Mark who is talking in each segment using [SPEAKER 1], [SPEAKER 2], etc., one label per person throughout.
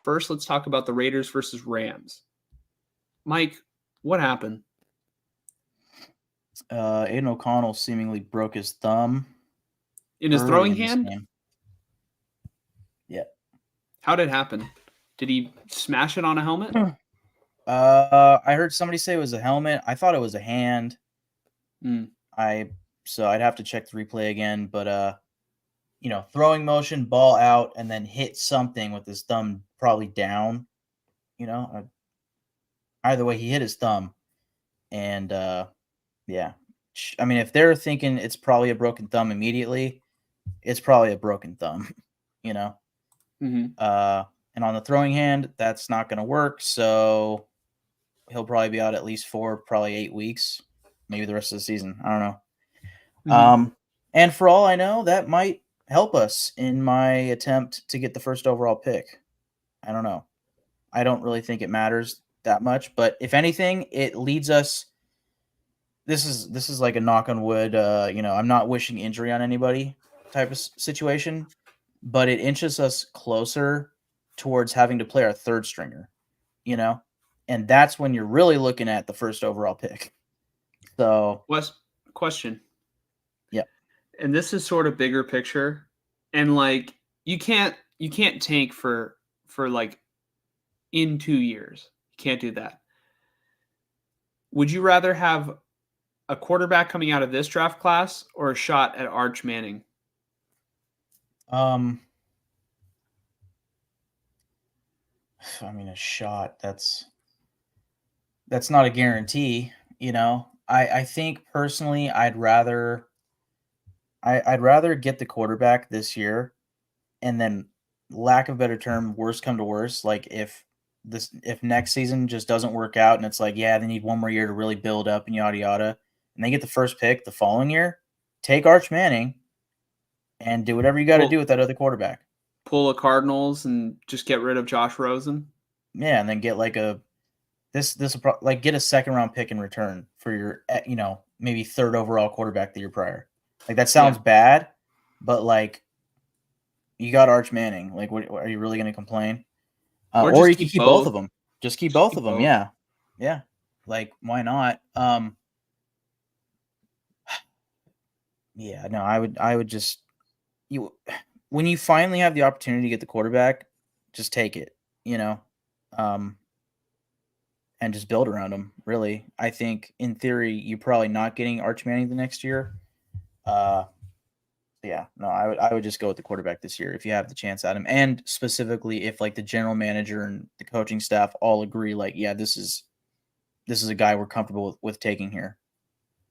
[SPEAKER 1] first, let's talk about the Raiders versus Rams. Mike, what happened?
[SPEAKER 2] Aiden O'Connell seemingly broke his thumb
[SPEAKER 1] in his
[SPEAKER 2] early
[SPEAKER 1] throwing
[SPEAKER 2] in this
[SPEAKER 1] hand.
[SPEAKER 2] game. Yeah.
[SPEAKER 1] How did it happen? Did he smash it on a helmet?
[SPEAKER 2] I heard somebody say it was a helmet. I thought it was a hand. So I'd have to check the replay again, but throwing motion, ball out, and then hit something with his thumb probably down. Either way, he hit his thumb, and yeah. I mean, if they're thinking it's probably a broken thumb immediately, it's probably a broken thumb. And on the throwing hand, that's not going to work. So he'll probably be out at least probably 8 weeks, maybe the rest of the season. I don't know. And for all I know, that might help us in my attempt to get the first overall pick. I don't know. I don't really think it matters that much, but if anything, it leads us. This is like a knock on wood. I'm not wishing injury on anybody type of situation, but it inches us closer towards having to play our third stringer, and that's when you're really looking at the first overall pick. So,
[SPEAKER 1] question.
[SPEAKER 2] Yeah.
[SPEAKER 1] And this is sort of bigger picture, and like you can't tank for like in 2 years. You can't do that. Would you rather have a quarterback coming out of this draft class or a shot at Arch Manning?
[SPEAKER 2] I mean, a shot, that's not a guarantee, I think personally I'd rather get the quarterback this year, and then, lack of a better term, worst come to worst, like if next season just doesn't work out and it's like, yeah, they need one more year to really build up and yada yada, and they get the first pick the following year, take Arch Manning and do whatever you got to do with that other quarterback.
[SPEAKER 1] Pull a Cardinals and just get rid of Josh Rosen.
[SPEAKER 2] Yeah, and then get like get a second round pick in return for your maybe third overall quarterback the year prior. Like, that sounds bad, but like, you got Arch Manning. Like, what are you really going to complain? Or you can keep both of them. Just keep both of them. Yeah. Yeah. Like, why not? Yeah, no, I would just, when you finally have the opportunity to get the quarterback, just take it, and just build around him. Really, I think in theory you're probably not getting Arch Manning the next year. Yeah, no, I would just go with the quarterback this year if you have the chance at him, and specifically if like the general manager and the coaching staff all agree, like, yeah, this is a guy we're comfortable with taking here.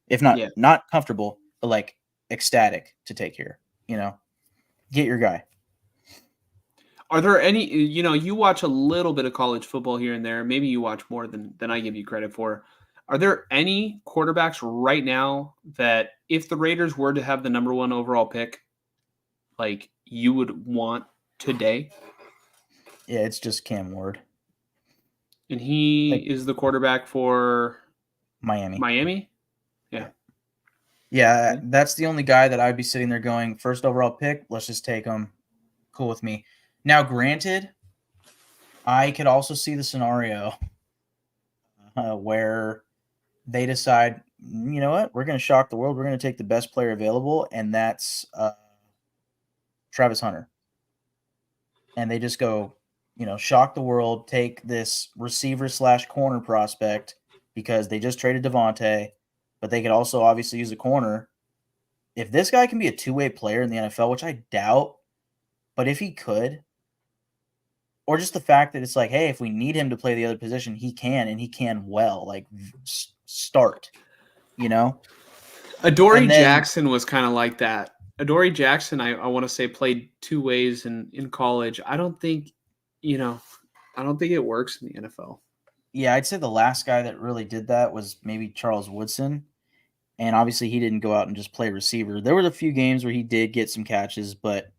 [SPEAKER 2] If not comfortable, but like ecstatic to take here. Get your guy.
[SPEAKER 1] Are there any, you watch a little bit of college football here and there. Maybe you watch more than I give you credit for. Are there any quarterbacks right now that if the Raiders were to have the number 1 overall pick, like, you would want today?
[SPEAKER 2] Yeah, it's just Cam Ward.
[SPEAKER 1] And he is the quarterback for
[SPEAKER 2] Miami?
[SPEAKER 1] Yeah.
[SPEAKER 2] Yeah, that's the only guy that I'd be sitting there going, first overall pick, let's just take him. Cool with me. Now, granted, I could also see the scenario where they decide, you know what, we're going to shock the world. We're going to take the best player available, and that's Travis Hunter. And they just go, shock the world, take this receiver/corner prospect because they just traded Devontae, but they could also obviously use a corner. If this guy can be a two-way player in the NFL, which I doubt, but if he could, or just the fact that it's like, hey, if we need him to play the other position, he can, and he can well, like, start,
[SPEAKER 1] Adoree Jackson was kind of like that. Adoree Jackson, I want to say, played two ways in college. I don't think it works in the NFL.
[SPEAKER 2] Yeah, I'd say the last guy that really did that was maybe Charles Woodson. And obviously he didn't go out and just play receiver. There were a few games where he did get some catches, but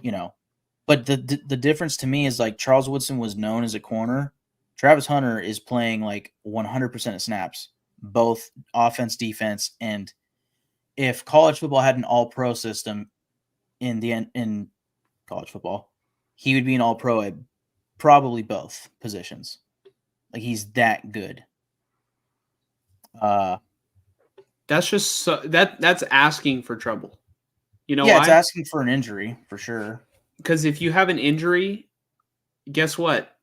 [SPEAKER 2] the difference to me is, like, Charles Woodson was known as a corner. Travis Hunter is playing like 100% of snaps, both offense, defense, and if college football had an all-pro system in college football, he would be an all-pro at probably both positions. Like he's that good.
[SPEAKER 1] That's just that's asking for trouble. You know
[SPEAKER 2] Yeah, it's
[SPEAKER 1] why?
[SPEAKER 2] asking for an injury for sure.
[SPEAKER 1] Because if you have an injury, guess what?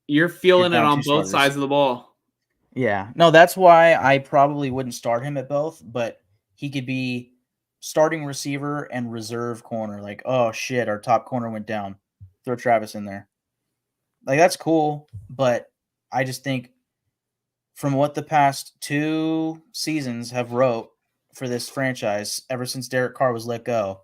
[SPEAKER 1] You're
[SPEAKER 2] You're
[SPEAKER 1] feeling it
[SPEAKER 2] down
[SPEAKER 1] on
[SPEAKER 2] two
[SPEAKER 1] both
[SPEAKER 2] starters.
[SPEAKER 1] sides of the ball.
[SPEAKER 2] Yeah. No, that's why I probably wouldn't start him at both, but he could be starting receiver and reserve corner. Like, oh shit, our top corner went down. Throw Travis in there. Like that's cool, but I just think from what the past 2 seasons have wrote for this franchise ever since Derek Carr was let go,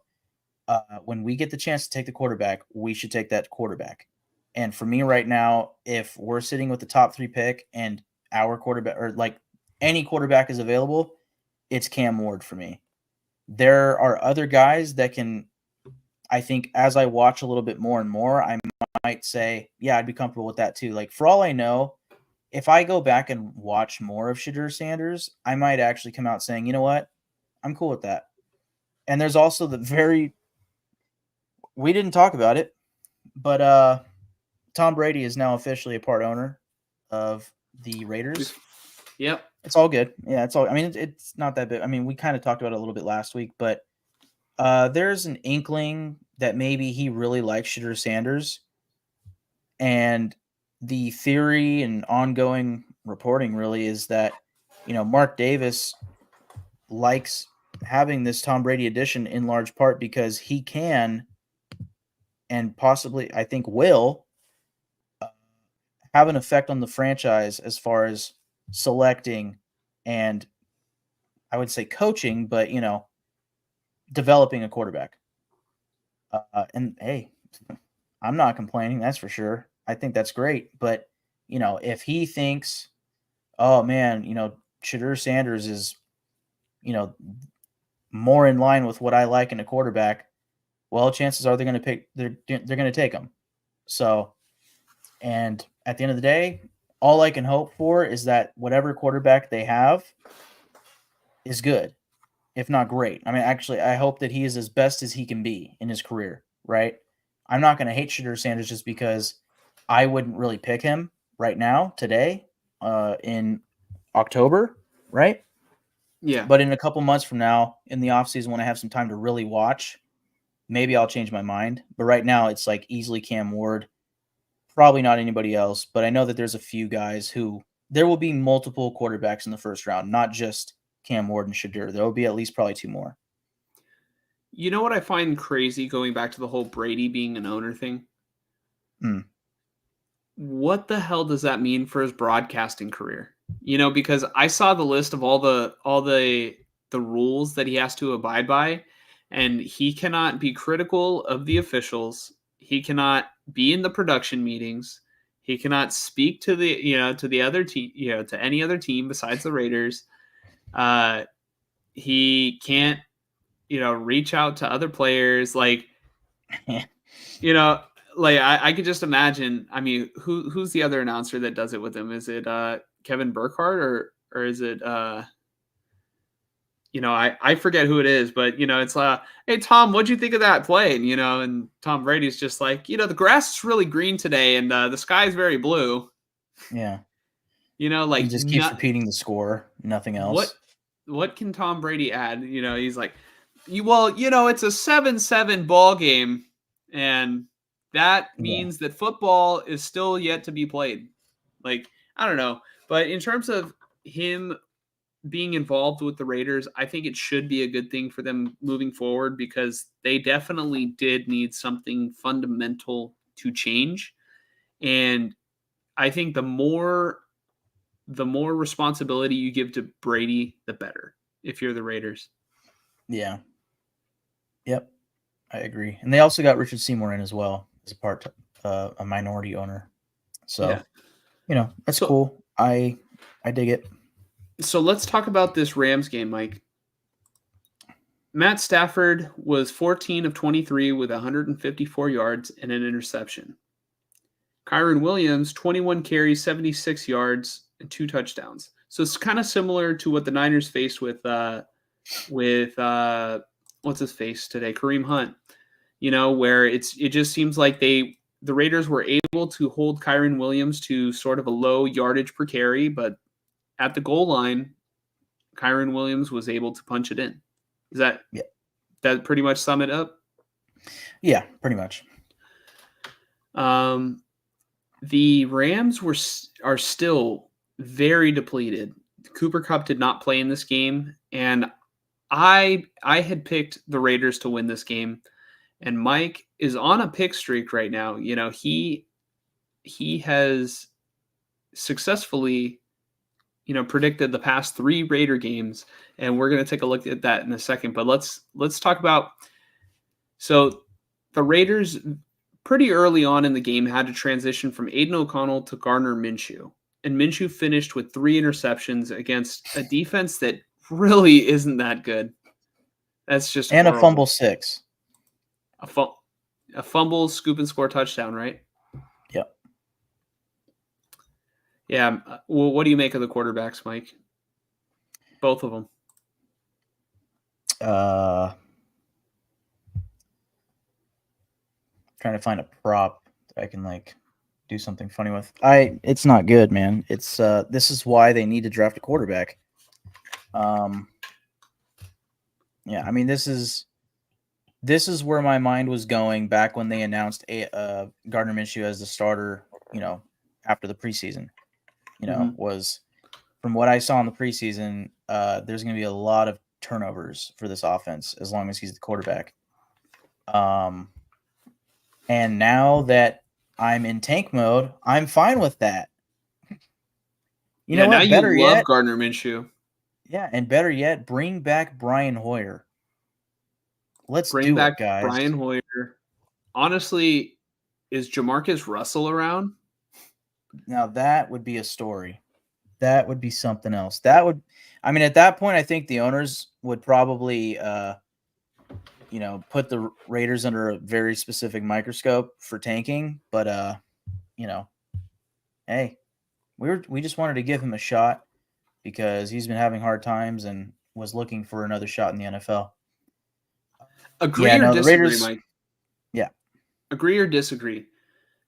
[SPEAKER 2] when we get the chance to take the quarterback, we should take that quarterback. And for me right now, if we're sitting with the top 3 pick and our quarterback or like any quarterback is available, it's Cam Ward for me. There are other guys that can, I think, as I watch a little bit more and more, I might say, yeah, I'd be comfortable with that too. Like for all I know, if I go back and watch more of Shadur Sanders, I might actually come out saying, you know what, I'm cool with that. And there's also the very, we didn't talk about it, but Tom Brady is now officially a part owner of the Raiders.
[SPEAKER 1] Yep.
[SPEAKER 2] It's all good. Yeah, it's all. I mean, it's not that big. I mean, we kind of talked about it a little bit last week, but there's an inkling that maybe he really likes Shadur Sanders, and the theory and ongoing reporting really is that Mark Davis likes having this Tom Brady edition in large part because he can and possibly I think will have an effect on the franchise as far as selecting and I would say coaching, but developing a quarterback. And hey, I'm not complaining. That's for sure. I think that's great. But if he thinks, oh man, Shadur Sanders is, more in line with what I like in a quarterback, well, chances are they're going to pick. They're going to take him. So, and at the end of the day, all I can hope for is that whatever quarterback they have is good, if not great. I mean, actually, I hope that he is as best as he can be in his career, right? I'm not going to hate Shadur Sanders just because I wouldn't really pick him right now, today, in October, right?
[SPEAKER 1] Yeah.
[SPEAKER 2] But in a couple months from now, in the offseason, when I have some time to really watch, maybe I'll change my mind. But right now, it's like easily Cam Ward, probably not anybody else. But I know that there's a few guys who there will be multiple quarterbacks in the first round, not just Cam Ward and Shadur. There will be at least probably 2 more.
[SPEAKER 1] You know what I find crazy going back to the whole Brady being an owner thing? What the hell does that mean for his broadcasting career? Because I saw the list of all the rules that he has to abide by, and he cannot be critical of the officials. He cannot be in the production meetings. He cannot speak to the other team, to any other team besides the Raiders. He can't, reach out to other players. Like, like I could just imagine. I mean, who's the other announcer that does it with him? Is it Kevin Burkhardt or is it I forget who it is, but it's hey Tom, what'd you think of that play? And and Tom Brady's just like, the grass is really green today and the sky is very blue.
[SPEAKER 2] Yeah.
[SPEAKER 1] Like
[SPEAKER 2] he just keeps repeating the score, nothing else.
[SPEAKER 1] What can Tom Brady add? He's like, it's a 7-7 ball game, and that means that football is still yet to be played. Like, I don't know. But in terms of him being involved with the Raiders, I think it should be a good thing for them moving forward because they definitely did need something fundamental to change. And I think the more responsibility you give to Brady, the better if you're the Raiders.
[SPEAKER 2] Yeah. Yep. I agree. And they also got Richard Seymour in as well as a minority owner. So, that's cool. I dig it.
[SPEAKER 1] So let's talk about this Rams game, Mike. Matt Stafford was 14 of 23 with 154 yards and an interception. Kyren Williams, 21 carries, 76 yards, and 2 touchdowns. So it's kind of similar to what the Niners faced with what's his face today, Kareem Hunt. Where it just seems like they the Raiders were able to hold Kyron Williams to sort of a low yardage per carry, but at the goal line, Kyron Williams was able to punch it in. Is that pretty much sum it up?
[SPEAKER 2] Yeah, pretty much.
[SPEAKER 1] The Rams are still very depleted. Cooper Kupp did not play in this game, and I had picked the Raiders to win this game, and Mike is on a pick streak right now. You know, he has successfully, you know, predicted the past 3 Raider games, and we're going to take a look at that in a second. But let's talk about, so the Raiders pretty early on in the game had to transition from Aiden O'Connell to Gardner Minshew. And Minshew finished with 3 interceptions against a defense that really isn't that good. That's just
[SPEAKER 2] and
[SPEAKER 1] horrible.
[SPEAKER 2] A fumble 6.
[SPEAKER 1] A fumble, scoop and score touchdown, right?
[SPEAKER 2] Yep.
[SPEAKER 1] Yeah. Well, what do you make of the quarterbacks, Mike? Both of them.
[SPEAKER 2] Trying to find a prop that I can do something funny with. It's not good, man. It's this is why they need to draft a quarterback. Yeah, I mean this is where my mind was going back when they announced Gardner Minshew as the starter, you know, after the preseason. You know, was from what I saw in the preseason, there's going to be a lot of turnovers for this offense as long as he's the quarterback. And now that I'm in tank mode, I'm fine with that. You know what?
[SPEAKER 1] Now
[SPEAKER 2] Better
[SPEAKER 1] you love
[SPEAKER 2] yet,
[SPEAKER 1] Gardner Minshew.
[SPEAKER 2] Yeah, and better yet, bring back Brian Hoyer. Let's bring back it, guys.
[SPEAKER 1] Brian Hoyer. Honestly, is Jamarcus Russell around?
[SPEAKER 2] Now that would be a story. That would be something else. That would, I mean, at that point, I think the owners would probably, you know, put the Raiders under a very specific microscope for tanking. But, you know, hey, we just wanted to give him a shot because he's been having hard times and was looking for another shot in the NFL.
[SPEAKER 1] Agree or disagree,
[SPEAKER 2] Raiders,
[SPEAKER 1] Mike?
[SPEAKER 2] Yeah.
[SPEAKER 1] Agree or disagree?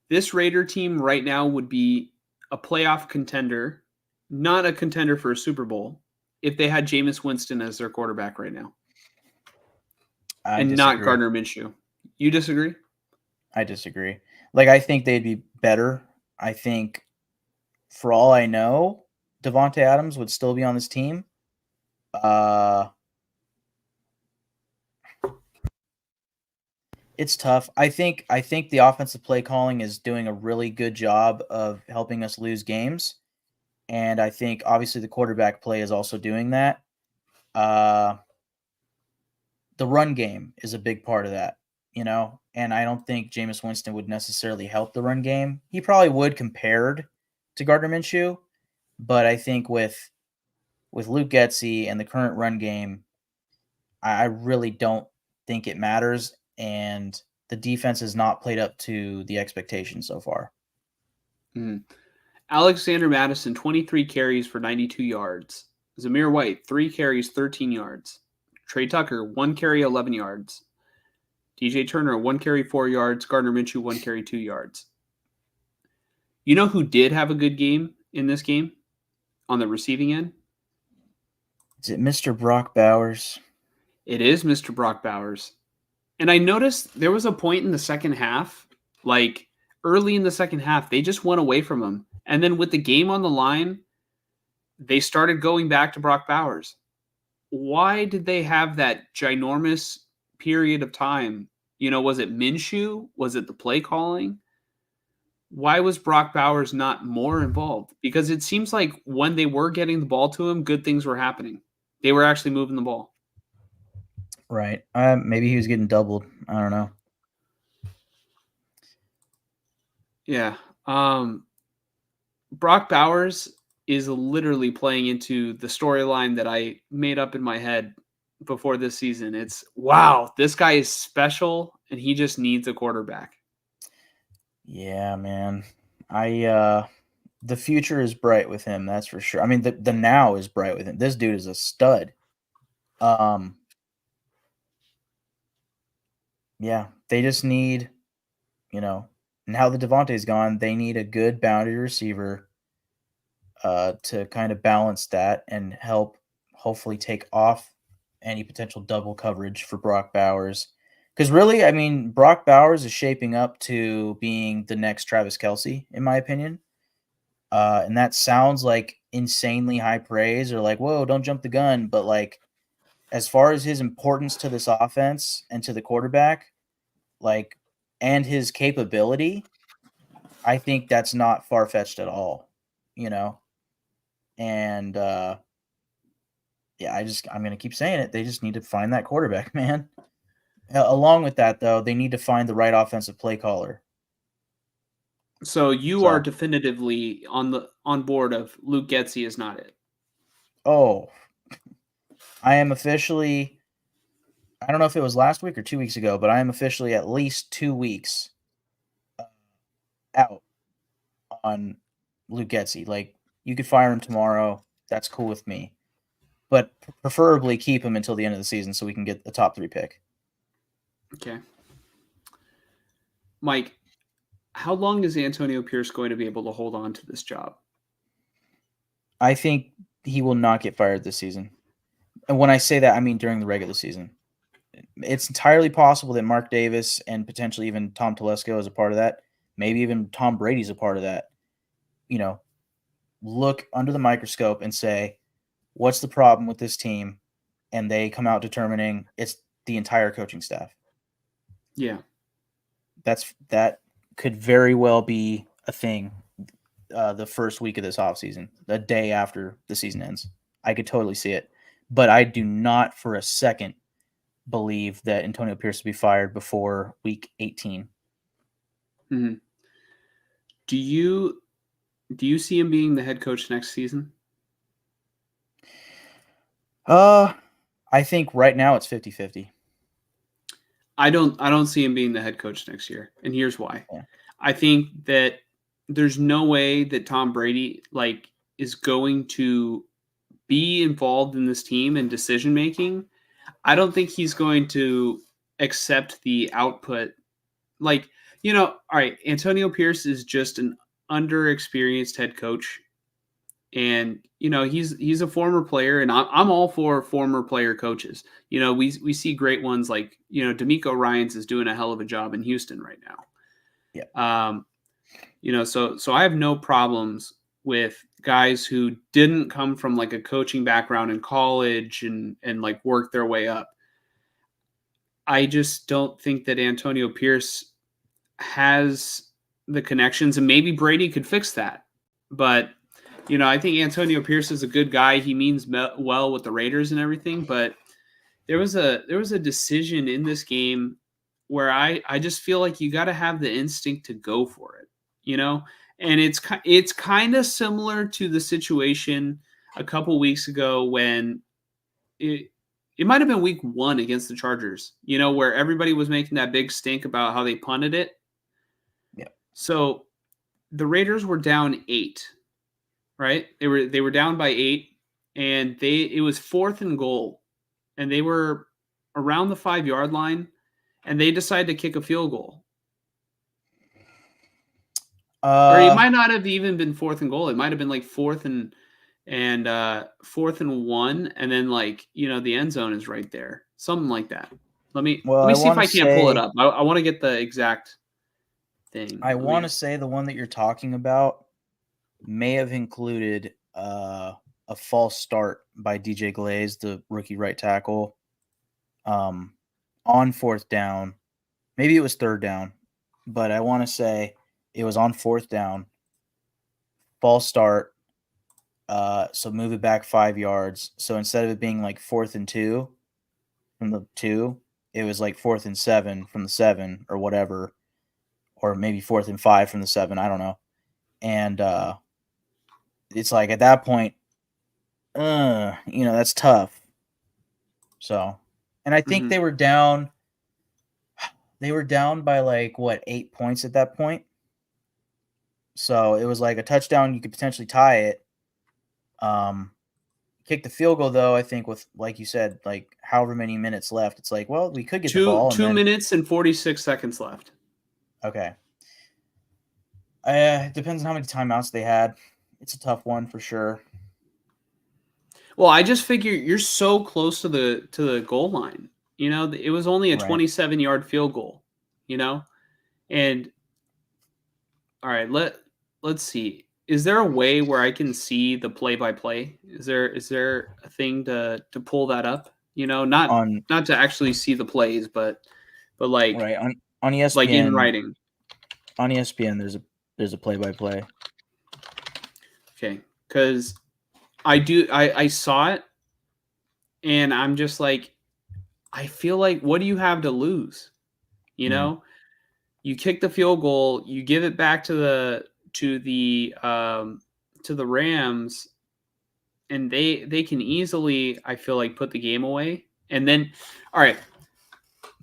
[SPEAKER 1] This Raider team right now would be a playoff contender, not a contender for a Super Bowl, if they had Jameis Winston as their quarterback right now.
[SPEAKER 2] I disagree.
[SPEAKER 1] Not Gardner Minshew. You disagree?
[SPEAKER 2] I disagree. I think they'd be better. I think, for all I know, Davante Adams would still be on this team. It's tough. I think the offensive play calling is doing a really good job of helping us lose games. And I think obviously the quarterback play is also doing that. The run game is a big part of that, you know, and I don't think Jameis Winston would necessarily help the run game. He probably would compared to Gardner Minshew, but I think with Luke Getsy and the current run game, I really don't think it matters, and the defense has not played up to the expectations so far.
[SPEAKER 1] Alexander Mattison, 23 carries for 92 yards. Zamir White, 3 carries, 13 yards. Trey Tucker, 1 carry, 11 yards. DJ Turner, 1 carry, 4 yards. Gardner Minshew, 1 carry, 2 yards. You know who did have a good game in this game on the receiving end?
[SPEAKER 2] Is it Mr. Brock Bowers?
[SPEAKER 1] It is Mr. Brock Bowers. And I noticed there was a point in the second half, early in the second half, they just went away from him. And then with the game on the line, they started going back to Brock Bowers. Why did they have that ginormous period of time? You know, was it Minshew? Was it the play calling? Why was Brock Bowers not more involved? Because it seems like when they were getting the ball to him, good things were happening. They were actually moving the ball.
[SPEAKER 2] Right. Maybe he was getting doubled. I don't know.
[SPEAKER 1] Yeah. Brock Bowers is literally playing into the storyline that I made up in my head before this season. It's, wow, this guy is special and he just needs a quarterback.
[SPEAKER 2] Yeah, man. The future is bright with him, that's for sure. I mean, the now is bright with him. This dude is a stud. Yeah, they just need, you know, now that Devontae's gone, they need a good boundary receiver to kind of balance that and help hopefully take off any potential double coverage for Brock Bowers. Because really, I mean, Brock Bowers is shaping up to being the next Travis Kelce, in my opinion. And that sounds like insanely high praise or like, whoa, don't jump the gun. But like, as far as his importance to this offense and to the quarterback, like, and his capability, I think that's not far fetched at all, you know? And yeah, I'm gonna keep saying it. They just need to find that quarterback, man. Along with that, though, they need to find the right offensive play caller.
[SPEAKER 1] So you are
[SPEAKER 2] So,
[SPEAKER 1] definitively on board of Luke Getzey is not it.
[SPEAKER 2] oh, I am officially. I don't know if it was last week or 2 weeks ago, but I am officially at least 2 weeks out on Luke Getzey. Like, you could fire him tomorrow. That's cool with me. But preferably keep him until the end of the season so we can get the top 3 pick.
[SPEAKER 1] Okay. Mike, how long is Antonio Pierce going to be able to hold on to this job?
[SPEAKER 2] I think he will not get fired this season. And when I say that, I mean during the regular season. It's entirely possible that Mark Davis and potentially even Tom Telesco is a part of that. Maybe even Tom Brady's a part of that. You know, look under the microscope and say, what's the problem with this team? And they come out determining it's the entire coaching staff.
[SPEAKER 1] Yeah.
[SPEAKER 2] That could very well be a thing the first week of this offseason, the day after the season ends. I could totally see it. But I do not for a second believe that Antonio Pierce will be fired before week 18.
[SPEAKER 1] Mm-hmm. Do you see him being the head coach next season?
[SPEAKER 2] I think right now it's 50-50.
[SPEAKER 1] I don't see him being the head coach next year. And here's why.
[SPEAKER 2] Yeah.
[SPEAKER 1] I think that there's no way that Tom Brady is going to be involved in this team and decision making. I don't think he's going to accept the output. All right, Antonio Pierce is just an underexperienced head coach. And he's a former player, and I'm all for former player coaches. We see great ones like D'Amico Ryans is doing a hell of a job in Houston right now.
[SPEAKER 2] Yeah.
[SPEAKER 1] So I have no problems with guys who didn't come from like a coaching background in college and like work their way up. I just don't think that Antonio Pierce has the connections, and maybe Brady could fix that, but. I think Antonio Pierce is a good guy. He means well with the Raiders and everything, but there was a decision in this game where I just feel like you got to have the instinct to go for it, and it's kind of similar to the situation a couple weeks ago when it might have been week 1 against the Chargers, where everybody was making that big stink about how they punted it.
[SPEAKER 2] Yeah.
[SPEAKER 1] So the Raiders were down 8. Right? They were down by 8, and it was 4th and goal, and they were around the 5-yard line, and they decided to kick a field goal. Or it might not have even been 4th and goal. It might have been like 4th and 1, and then the end zone is right there, something like that. Let me see if I can't pull it up. I want to get the exact thing.
[SPEAKER 2] I want to say the one that you're talking about may have included a false start by DJ Glaze, the rookie right tackle, on 4th down. Maybe it was 3rd down, but I want to say it was on 4th down. False start. So move it back 5 yards. So instead of it being like 4th and 2 from the 2, it was like 4th and 7 from the 7 or whatever, or maybe 4th and 5 from the 7. I don't know. And it's like at that point, that's tough. So, and I think they were down. They were down by 8 points at that point. So it was like a touchdown. You could potentially tie it. Kick the field goal though. I think with, like you said, however many minutes left, it's like, well, we could get the ball.
[SPEAKER 1] 2 minutes and 46 seconds left.
[SPEAKER 2] Okay. It depends on how many timeouts they had. It's a tough one for sure.
[SPEAKER 1] Well, I just figure you're so close to the goal line. You know, it was only a
[SPEAKER 2] Right.
[SPEAKER 1] 27-yard field goal. You know, and all right, let's see. Is there a way where I can see the play by play? Is there a thing to pull that up? You know, not
[SPEAKER 2] On
[SPEAKER 1] not to actually see the plays, but like
[SPEAKER 2] right on
[SPEAKER 1] like in
[SPEAKER 2] ESPN.
[SPEAKER 1] writing.
[SPEAKER 2] On ESPN, there's a play by play.
[SPEAKER 1] Okay, because I saw it, and I'm just like, I feel like, what do you have to lose? You know, you kick the field goal, you give it back to the Rams, and they can easily, I feel like, put the game away. And then, all right,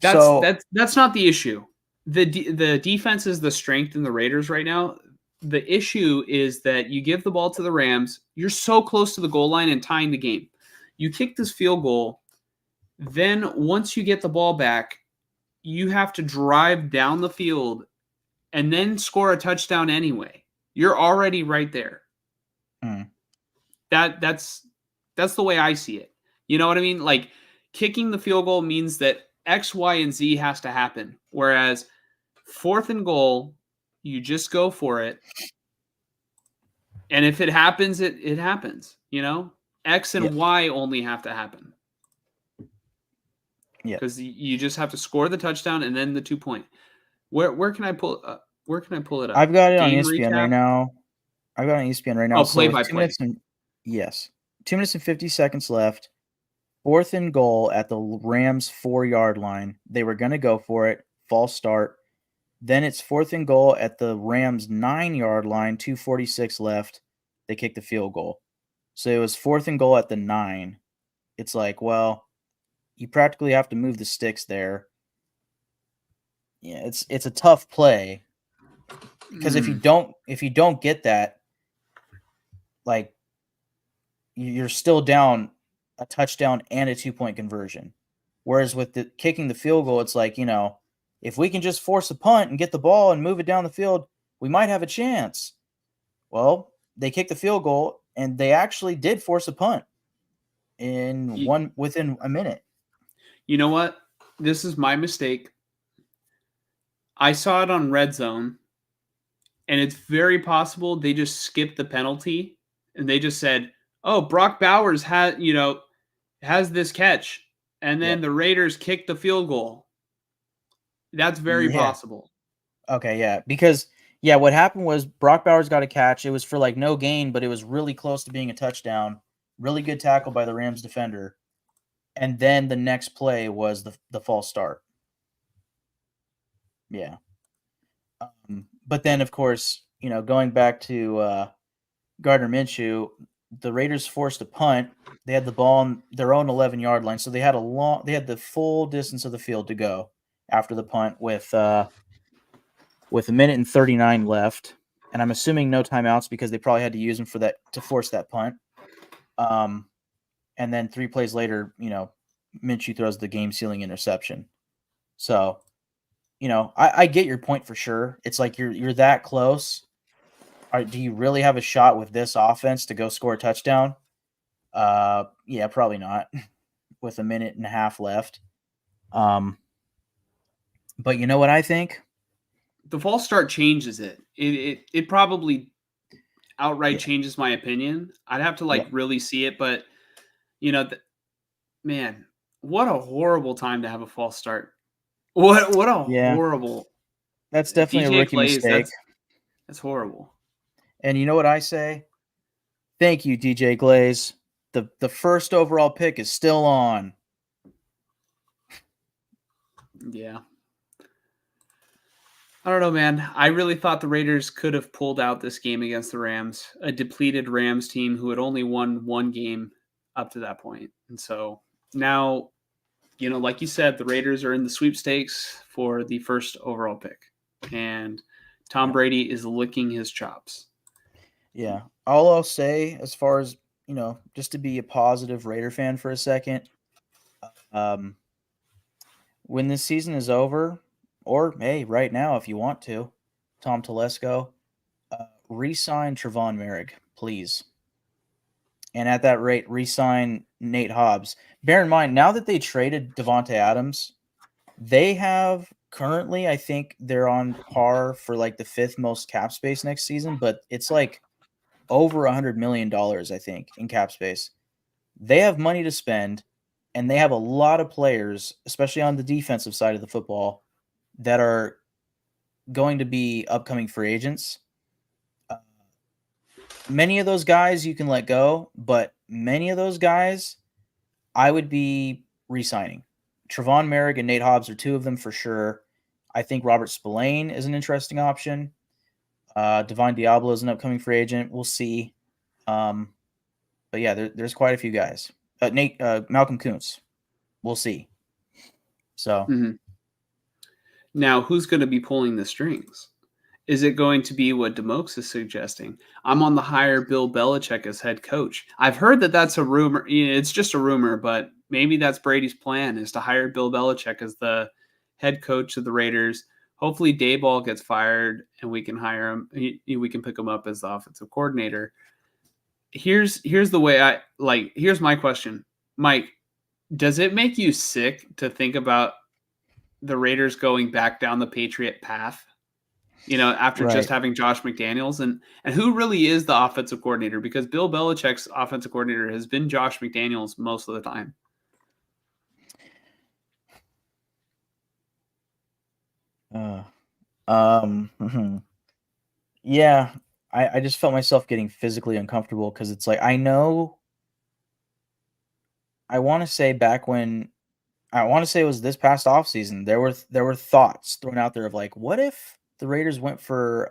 [SPEAKER 1] that's not the issue. The defense is the strength in the Raiders right now. The issue is that you give the ball to the Rams, you're so close to the goal line and tying the game. You kick this field goal, then once you get the ball back, you have to drive down the field and then score a touchdown anyway. You're already right there.
[SPEAKER 2] Mm.
[SPEAKER 1] That's the way I see it. You know what I mean? Like, kicking the field goal means that X, Y, and Z has to happen. Whereas 4th and goal, you just go for it. And if it happens, it happens. You know? X and
[SPEAKER 2] Yep.
[SPEAKER 1] Y only have to happen.
[SPEAKER 2] Yeah.
[SPEAKER 1] Because you just have to score the touchdown and then the 2-point. Where can I pull it up?
[SPEAKER 2] I've got it on
[SPEAKER 1] Game
[SPEAKER 2] ESPN right
[SPEAKER 1] recap?
[SPEAKER 2] now. I've got it on ESPN right now.
[SPEAKER 1] Oh,
[SPEAKER 2] So
[SPEAKER 1] play
[SPEAKER 2] with
[SPEAKER 1] by
[SPEAKER 2] 2
[SPEAKER 1] play.
[SPEAKER 2] minutes and 2 minutes and 50 seconds left, 4th and goal at the Rams 4-yard line. They were going to go for it. False start. Then it's 4th and goal at the Rams 9-yard line. 2:46 left. They kick the field goal. So it was 4th and goal at the 9. It's like, well, you practically have to move the sticks there. Yeah, it's a tough play because if you don't get that, like, you're still down a touchdown and a 2-point conversion. Whereas with the kicking the field goal, it's like, if we can just force a punt and get the ball and move it down the field, we might have a chance. Well, they kicked the field goal and they actually did force a punt within a minute.
[SPEAKER 1] You know what? This is my mistake. I saw it on Red Zone, and it's very possible they just skipped the penalty and they just said, "Oh, Brock Bowers has this catch," and then
[SPEAKER 2] Yep.
[SPEAKER 1] the Raiders kicked the field goal. That's very
[SPEAKER 2] Yeah.
[SPEAKER 1] possible.
[SPEAKER 2] Okay, yeah. Because, what happened was Brock Bowers got a catch. It was for like no gain, but it was really close to being a touchdown. Really good tackle by the Rams defender. And then the next play was the false start. Yeah. But then, of course, going back to Gardner Minshew, the Raiders forced a punt. They had the ball on their own 11-yard line, so they had the full distance of the field to go after the punt with a minute and 39 left. And I'm assuming no timeouts because they probably had to use them to force that punt. And then 3 plays later, Minshew throws the game-sealing interception. So, I get your point for sure. It's like you're that close. Do you really have a shot with this offense to go score a touchdown? Yeah, probably not. With a minute and a half left. But you know what I think?
[SPEAKER 1] The false start changes it. It probably outright changes my opinion. I'd have to really see it, but man, what a horrible time to have a false start. What a horrible.
[SPEAKER 2] That's definitely
[SPEAKER 1] DJ
[SPEAKER 2] a rookie
[SPEAKER 1] Glaze,
[SPEAKER 2] mistake.
[SPEAKER 1] That's horrible.
[SPEAKER 2] And you know what I say? Thank you, DJ Glaze. The first overall pick is still on.
[SPEAKER 1] Yeah. I don't know, man. I really thought the Raiders could have pulled out this game against the Rams, a depleted Rams team who had only won one game up to that point. And so now, like you said, the Raiders are in the sweepstakes for the first overall pick. And Tom Brady is licking his chops.
[SPEAKER 2] Yeah. All I'll say, as far as, just to be a positive Raider fan for a second, when this season is over, or hey, right now, if you want to, Tom Telesco, re-sign Trevon Merrick, please. And at that rate, re-sign Nate Hobbs. Bear in mind, now that they traded Devontae Adams, they have currently, I think they're on par for like the 5th most cap space next season, but it's like over $100 million, I think, in cap space. They have money to spend, and they have a lot of players, especially on the defensive side of the football, that are going to be upcoming free agents. Many of those guys you can let go, but many of those guys I would be re-signing. Trevon Merrick and Nate Hobbs are 2 of them for sure. I think Robert Spillane is an interesting option. Divine Diablo is an upcoming free agent. We'll see. But yeah, there's quite a few guys. Malcolm Kuntz. We'll see. So
[SPEAKER 1] Now, who's going to be pulling the strings? Is it going to be what Demokes is suggesting? I'm on the hire Bill Belichick as head coach. I've heard that that's a rumor. It's just a rumor, but maybe that's Brady's plan, is to hire Bill Belichick as the head coach of the Raiders. Hopefully Daboll gets fired and we can hire him. We can pick him up as the offensive coordinator. Here's the way here's my question. Mike, does it make you sick to think about the Raiders going back down the Patriot path? After just having Josh McDaniels, and who really is the offensive coordinator? Because Bill Belichick's offensive coordinator has been Josh McDaniels most of the time.
[SPEAKER 2] Yeah, I just felt myself getting physically uncomfortable because it's like, I want to say it was this past offseason, there were thoughts thrown out there of like, what if the Raiders went for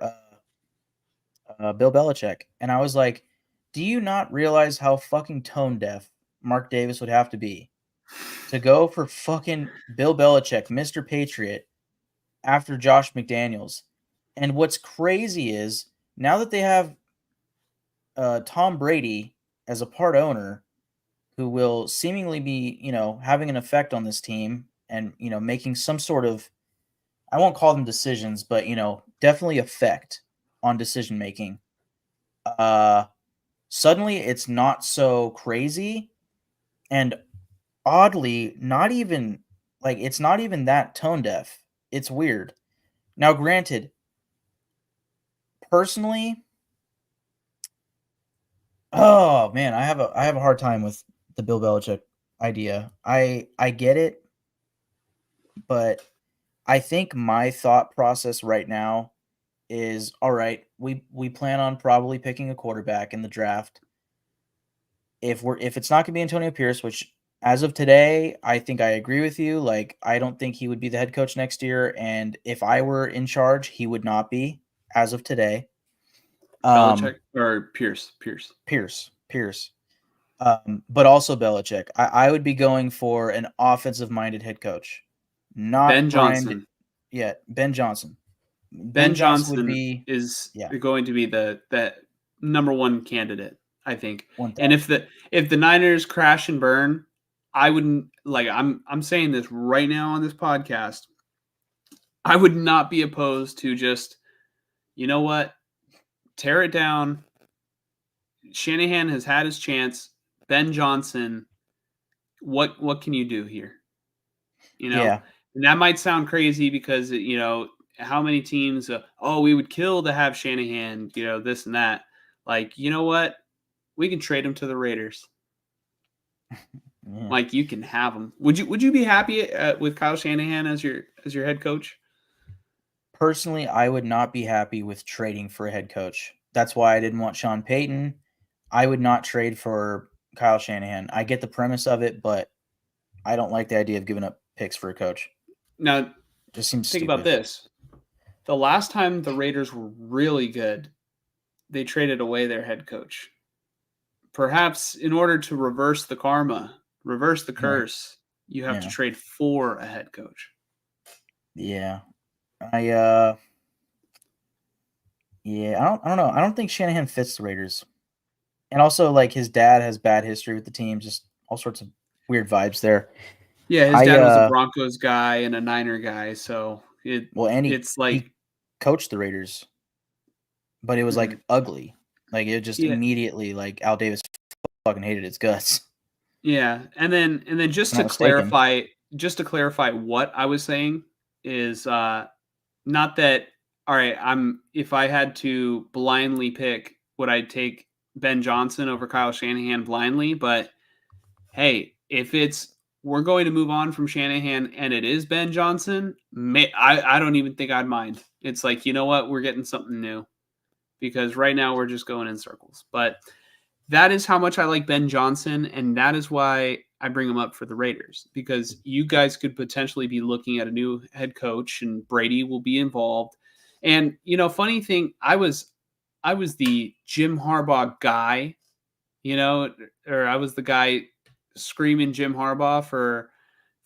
[SPEAKER 2] Bill Belichick? And I was like, do you not realize how fucking tone deaf Mark Davis would have to be to go for fucking Bill Belichick, Mr. Patriot, after Josh McDaniels? And what's crazy is, now that they have Tom Brady as a part owner, who will seemingly be, having an effect on this team and, making some sort of, I won't call them decisions, but, definitely effect on decision making. Suddenly it's not so crazy, and oddly, it's not even that tone deaf. It's weird. Now, granted, personally, oh man, I have a hard time with the Bill Belichick idea. I get it, but I think my thought process right now is, all right, we plan on probably picking a quarterback in the draft. If it's not going to be Antonio Pierce, which as of today, I think I agree with you. Like, I don't think he would be the head coach next year, and if I were in charge, he would not be as of today.
[SPEAKER 1] Belichick or Pierce?
[SPEAKER 2] Pierce. But also Belichick. I would be going for an offensive-minded head coach, not
[SPEAKER 1] Ben Johnson.
[SPEAKER 2] Ben Johnson.
[SPEAKER 1] Ben Johnson would be going to be the number one candidate, I think. And if the Niners crash and burn, I wouldn't, like, I'm saying this right now on this podcast, I would not be opposed to just, you know what, tear it down. Shanahan has had his chance. Ben Johnson, what can you do here? And that might sound crazy because, how many teams, we would kill to have Shanahan, this and that. Like, you know what? We can trade him to the Raiders. Like, you can have him. Would you be happy with Kyle Shanahan as your head coach?
[SPEAKER 2] Personally, I would not be happy with trading for a head coach. That's why I didn't want Sean Payton. I would not trade for Kyle Shanahan. I get the premise of it, but I don't like the idea of giving up picks for a coach.
[SPEAKER 1] Now, it
[SPEAKER 2] just seems
[SPEAKER 1] think
[SPEAKER 2] stupid.
[SPEAKER 1] about this. The last time the Raiders were really good, they traded away their head coach. Perhaps in order to reverse the karma, reverse the curse, you have to trade for a head coach.
[SPEAKER 2] Yeah. I don't know. I don't think Shanahan fits the Raiders. And also, like, his dad has bad history with the team, just all sorts of weird vibes there.
[SPEAKER 1] Yeah, his dad was a Broncos guy and a Niner guy, so it's like
[SPEAKER 2] he coached the Raiders. but it was like ugly. Like it just
[SPEAKER 1] Yeah.
[SPEAKER 2] immediately like Al Davis fucking hated its guts.
[SPEAKER 1] Yeah. And then
[SPEAKER 2] If I'm not mistaken.
[SPEAKER 1] just to clarify what I was saying is not that all right, if I had to blindly pick, would I take Ben Johnson over Kyle Shanahan blindly? But hey, if it's we're going to move on from Shanahan and it is Ben Johnson, I don't even think I'd mind. It's like, you know what? We're getting something new because right now we're just going in circles. But that is how much I like Ben Johnson, and that is why I bring him up for the Raiders because you guys could potentially be looking at a new head coach, and Brady will be involved. And funny thing, I was the Jim Harbaugh guy, or I was the guy screaming Jim Harbaugh for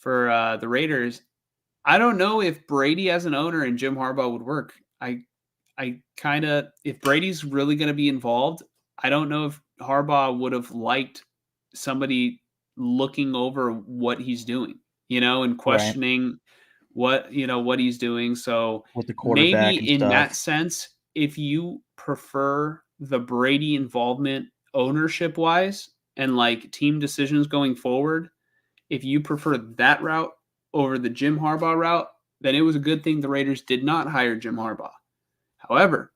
[SPEAKER 1] the Raiders. I don't know if Brady as an owner and Jim Harbaugh would work. I kind of, if Brady's really going to be involved, I don't know if Harbaugh would have liked somebody looking over what he's doing, and
[SPEAKER 2] Right.
[SPEAKER 1] questioning what he's doing. So
[SPEAKER 2] With the
[SPEAKER 1] maybe
[SPEAKER 2] quarterback and
[SPEAKER 1] in that
[SPEAKER 2] stuff.
[SPEAKER 1] sense, if you prefer the Brady involvement ownership wise and like team decisions going forward, if you prefer that route over the Jim Harbaugh route, then it was a good thing the Raiders did not hire Jim Harbaugh. However,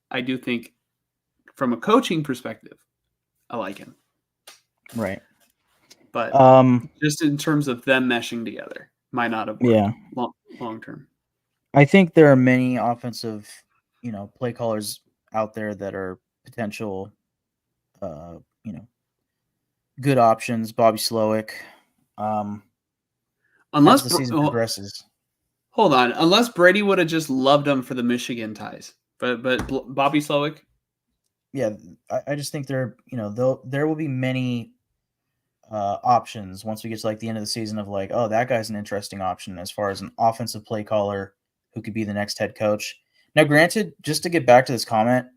[SPEAKER 1] I do think from a coaching perspective, I like him.
[SPEAKER 2] Right.
[SPEAKER 1] But just in terms of them meshing together, might not have worked
[SPEAKER 2] Yeah.
[SPEAKER 1] long term.
[SPEAKER 2] I think there are many offensive, play callers out there that are potential, good options. Bobby Slowick, as
[SPEAKER 1] Unless
[SPEAKER 2] the season progresses.
[SPEAKER 1] hold on, unless Brady would have just loved him for the Michigan ties, but Bobby Slowick.
[SPEAKER 2] Yeah, I just think there will be many options once we get to like the end of the season of like, oh, that guy's an interesting option as far as an offensive play caller who could be the next head coach. Now, granted, just to get back to this comment,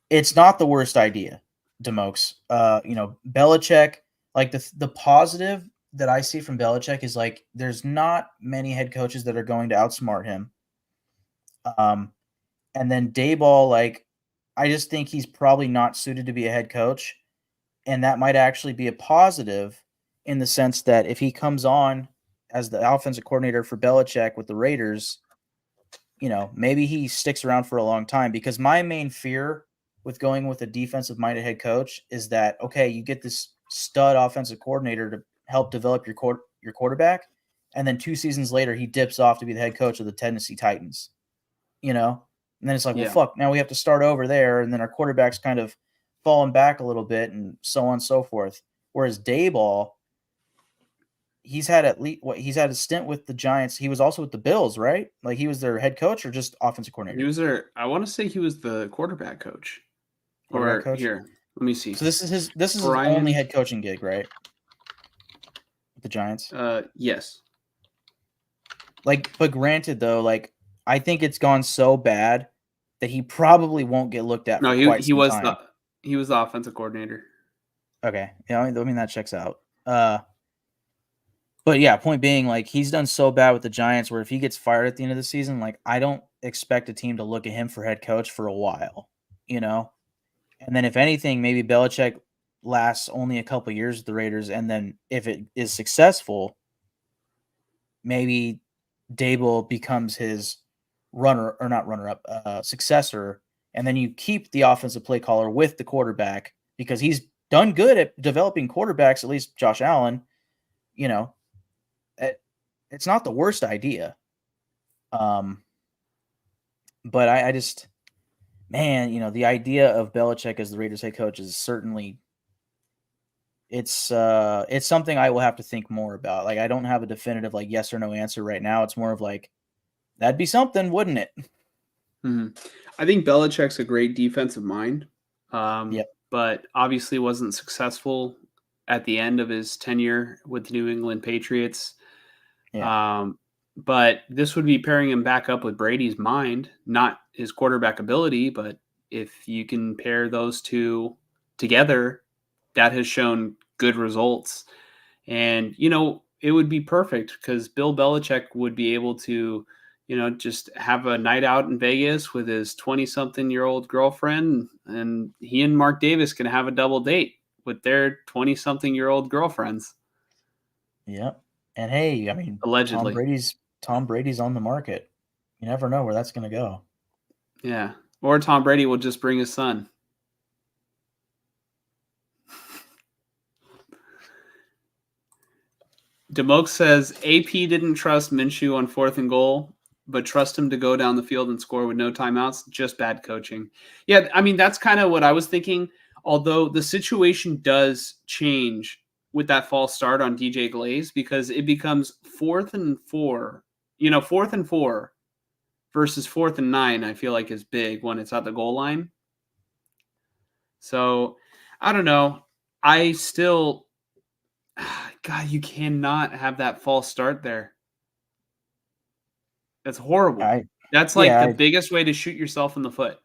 [SPEAKER 2] it's not the worst idea, Demokes. Belichick, like the positive that I see from Belichick is like there's not many head coaches that are going to outsmart him. And then Dayball, like I just think he's probably not suited to be a head coach, and that might actually be a positive in the sense that if he comes on as the offensive coordinator for Belichick with the Raiders, maybe he sticks around for a long time. Because my main fear with going with a defensive minded head coach is that, okay, you get this stud offensive coordinator to help develop your quarterback, and then 2 seasons later he dips off to be the head coach of the Tennessee Titans. And then it's like, well,
[SPEAKER 1] Yeah.
[SPEAKER 2] fuck, now we have to start over there, and then our quarterback's kind of falling back a little bit, and so on and so forth. Whereas Dayball, he's had a stint with the Giants. He was also with the Bills, right? Like he was their head coach or just offensive coordinator?
[SPEAKER 1] He was there. I want to say he was the quarterback coach.
[SPEAKER 2] Quarterback
[SPEAKER 1] Or
[SPEAKER 2] coach.
[SPEAKER 1] here, let me see.
[SPEAKER 2] So this is his only head coaching gig, right? With the Giants.
[SPEAKER 1] Yes.
[SPEAKER 2] But granted though, like I think it's gone so bad that he probably won't get looked at
[SPEAKER 1] No,
[SPEAKER 2] for quite
[SPEAKER 1] he
[SPEAKER 2] some
[SPEAKER 1] was
[SPEAKER 2] time.
[SPEAKER 1] the offensive coordinator.
[SPEAKER 2] Okay. Yeah, I mean that checks out. But yeah, point being, like he's done so bad with the Giants where if he gets fired at the end of the season, like I don't expect a team to look at him for head coach for a while, And then if anything, maybe Belichick lasts only a couple years with the Raiders, and then if it is successful, maybe Dable becomes his successor, and then you keep the offensive play caller with the quarterback because he's done good at developing quarterbacks, at least Josh Allen, it's not the worst idea. But I just, man, the idea of Belichick as the Raiders head coach is certainly it's something I will have to think more about. Like I don't have a definitive like yes or no answer right now. It's more of like that'd be something, wouldn't it?
[SPEAKER 1] Mm-hmm. I think Belichick's a great defensive mind, but obviously wasn't successful at the end of his tenure with the New England Patriots.
[SPEAKER 2] Yeah.
[SPEAKER 1] But this would be pairing him back up with Brady's mind, not his quarterback ability. But if you can pair those two together, that has shown good results. And, it would be perfect because Bill Belichick would be able to just have a night out in Vegas with his 20-something-year-old girlfriend, and he and Mark Davis can have a double date with their 20-something-year-old girlfriends.
[SPEAKER 2] Yep. And hey, I mean,
[SPEAKER 1] Allegedly.
[SPEAKER 2] Tom Brady's on the market. You never know where that's going to go.
[SPEAKER 1] Yeah. Or Tom Brady will just bring his son. Demoke says AP didn't trust Minshew on 4th and goal, but trust him to go down the field and score with no timeouts. Just bad coaching. Yeah, I mean, that's kind of what I was thinking. Although the situation does change with that false start on DJ Glaze, because it becomes 4th and 4. 4th and 4 versus 4th and 9, I feel like is big when it's at the goal line. So I don't know. I still, God, you cannot have that false start there. That's horrible. That's like the biggest way to shoot yourself in the foot.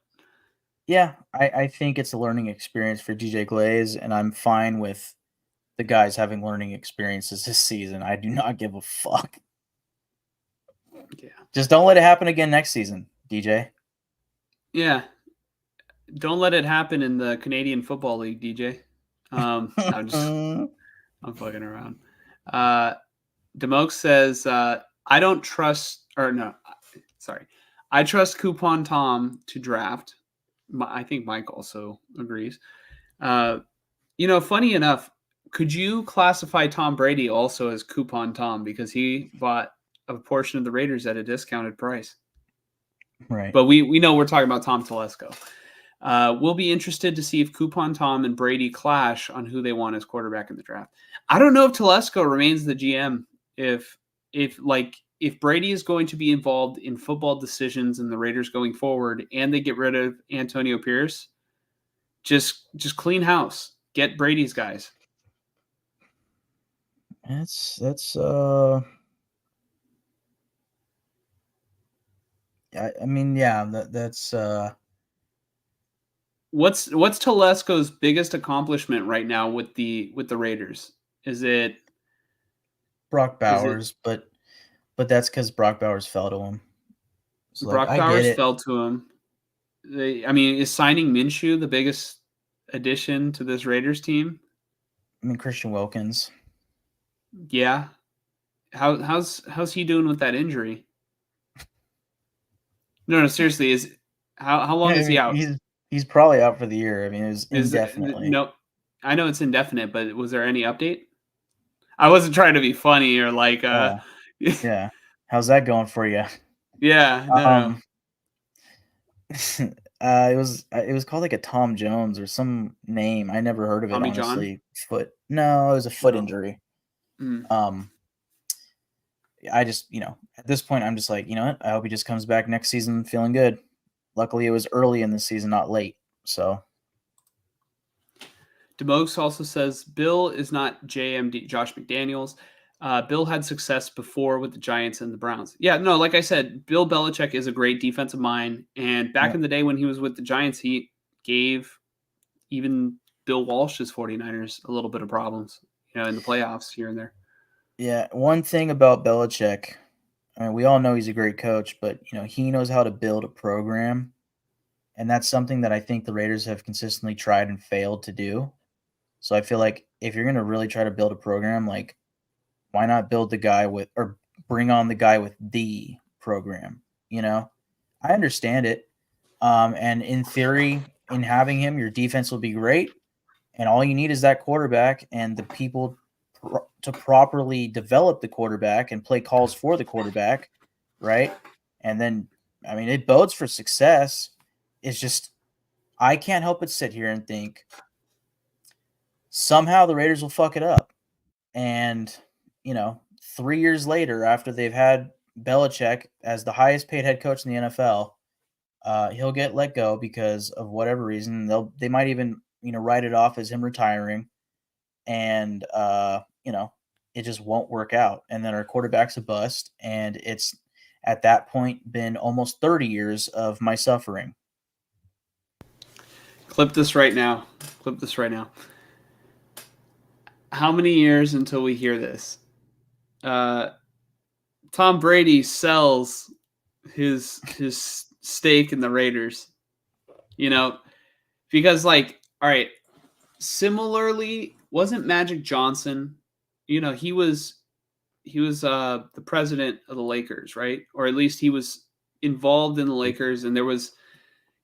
[SPEAKER 2] Yeah, I think it's a learning experience for DJ Glaze, and I'm fine with the guys having learning experiences this season. I do not give a fuck.
[SPEAKER 1] Yeah.
[SPEAKER 2] Just don't let it happen again next season, DJ.
[SPEAKER 1] Yeah. Don't let it happen in the Canadian Football League, DJ. I'm fucking around. Demoke says, I don't trust, or no, sorry. I trust Coupon Tom to draft. I think Mike also agrees. Funny enough, could you classify Tom Brady also as Coupon Tom, because he bought a portion of the Raiders at a discounted price?
[SPEAKER 2] Right.
[SPEAKER 1] But we know we're talking about Tom Telesco. We'll be interested to see if Coupon Tom and Brady clash on who they want as quarterback in the draft. I don't know if Telesco remains the GM if Brady is going to be involved in football decisions in the Raiders going forward, and they get rid of Antonio Pierce. Just clean house. Get Brady's guys.
[SPEAKER 2] That's I mean, yeah, that's
[SPEAKER 1] What's Telesco's biggest accomplishment right now with the Raiders? Is it
[SPEAKER 2] Brock Bowers? But that's because Brock Bowers fell to him.
[SPEAKER 1] So Brock Bowers fell to him. Is signing Minshew the biggest addition to this Raiders team?
[SPEAKER 2] I mean, Christian Wilkins.
[SPEAKER 1] Yeah. How's he doing with that injury? No, seriously, how long is he out?
[SPEAKER 2] He's probably out for the year. I mean, it was indefinitely.
[SPEAKER 1] No, I know it's indefinite, but was there any update? I wasn't trying to be funny or like
[SPEAKER 2] yeah. How's that going for you?
[SPEAKER 1] Yeah, no.
[SPEAKER 2] It was called like a Tom Jones or some name. I never heard of it,
[SPEAKER 1] Tommy
[SPEAKER 2] honestly.
[SPEAKER 1] John?
[SPEAKER 2] No, it was a foot injury.
[SPEAKER 1] Mm.
[SPEAKER 2] I just, at this point, I'm just like, you know what? I hope he just comes back next season feeling good. Luckily, it was early in the season, not late. So.
[SPEAKER 1] DeMokes also says Bill is not JMD, Josh McDaniels. Bill had success before with the Giants and the Browns. Yeah, no, like I said, Bill Belichick is a great defensive mind. And back in the day when he was with the Giants, he gave even Bill Walsh's 49ers a little bit of problems, in the playoffs here and there.
[SPEAKER 2] Yeah, one thing about Belichick, I mean, we all know he's a great coach, but, he knows how to build a program. And that's something that I think the Raiders have consistently tried and failed to do. So I feel like if you're going to really try to build a program, like, why not build the guy or bring on the guy with the program? I understand it. And in theory, in having him, your defense will be great. And all you need is that quarterback and the people to properly develop the quarterback and play calls for the quarterback, right? And then, I mean, it bodes for success. It's just, I can't help but sit here and think somehow the Raiders will fuck it up. And, 3 years later, after they've had Belichick as the highest paid head coach in the NFL, he'll get let go because of whatever reason. They might even, write it off as him retiring. And, it just won't work out. And then our quarterback's a bust. And it's at that point been almost 30 years of my suffering.
[SPEAKER 1] Clip this right now. How many years until we hear this? Tom Brady sells his stake in the Raiders. You know, because like, all right, similarly, wasn't Magic Johnson? You know, he was the president of the Lakers, right? Or at least he was involved in the Lakers, and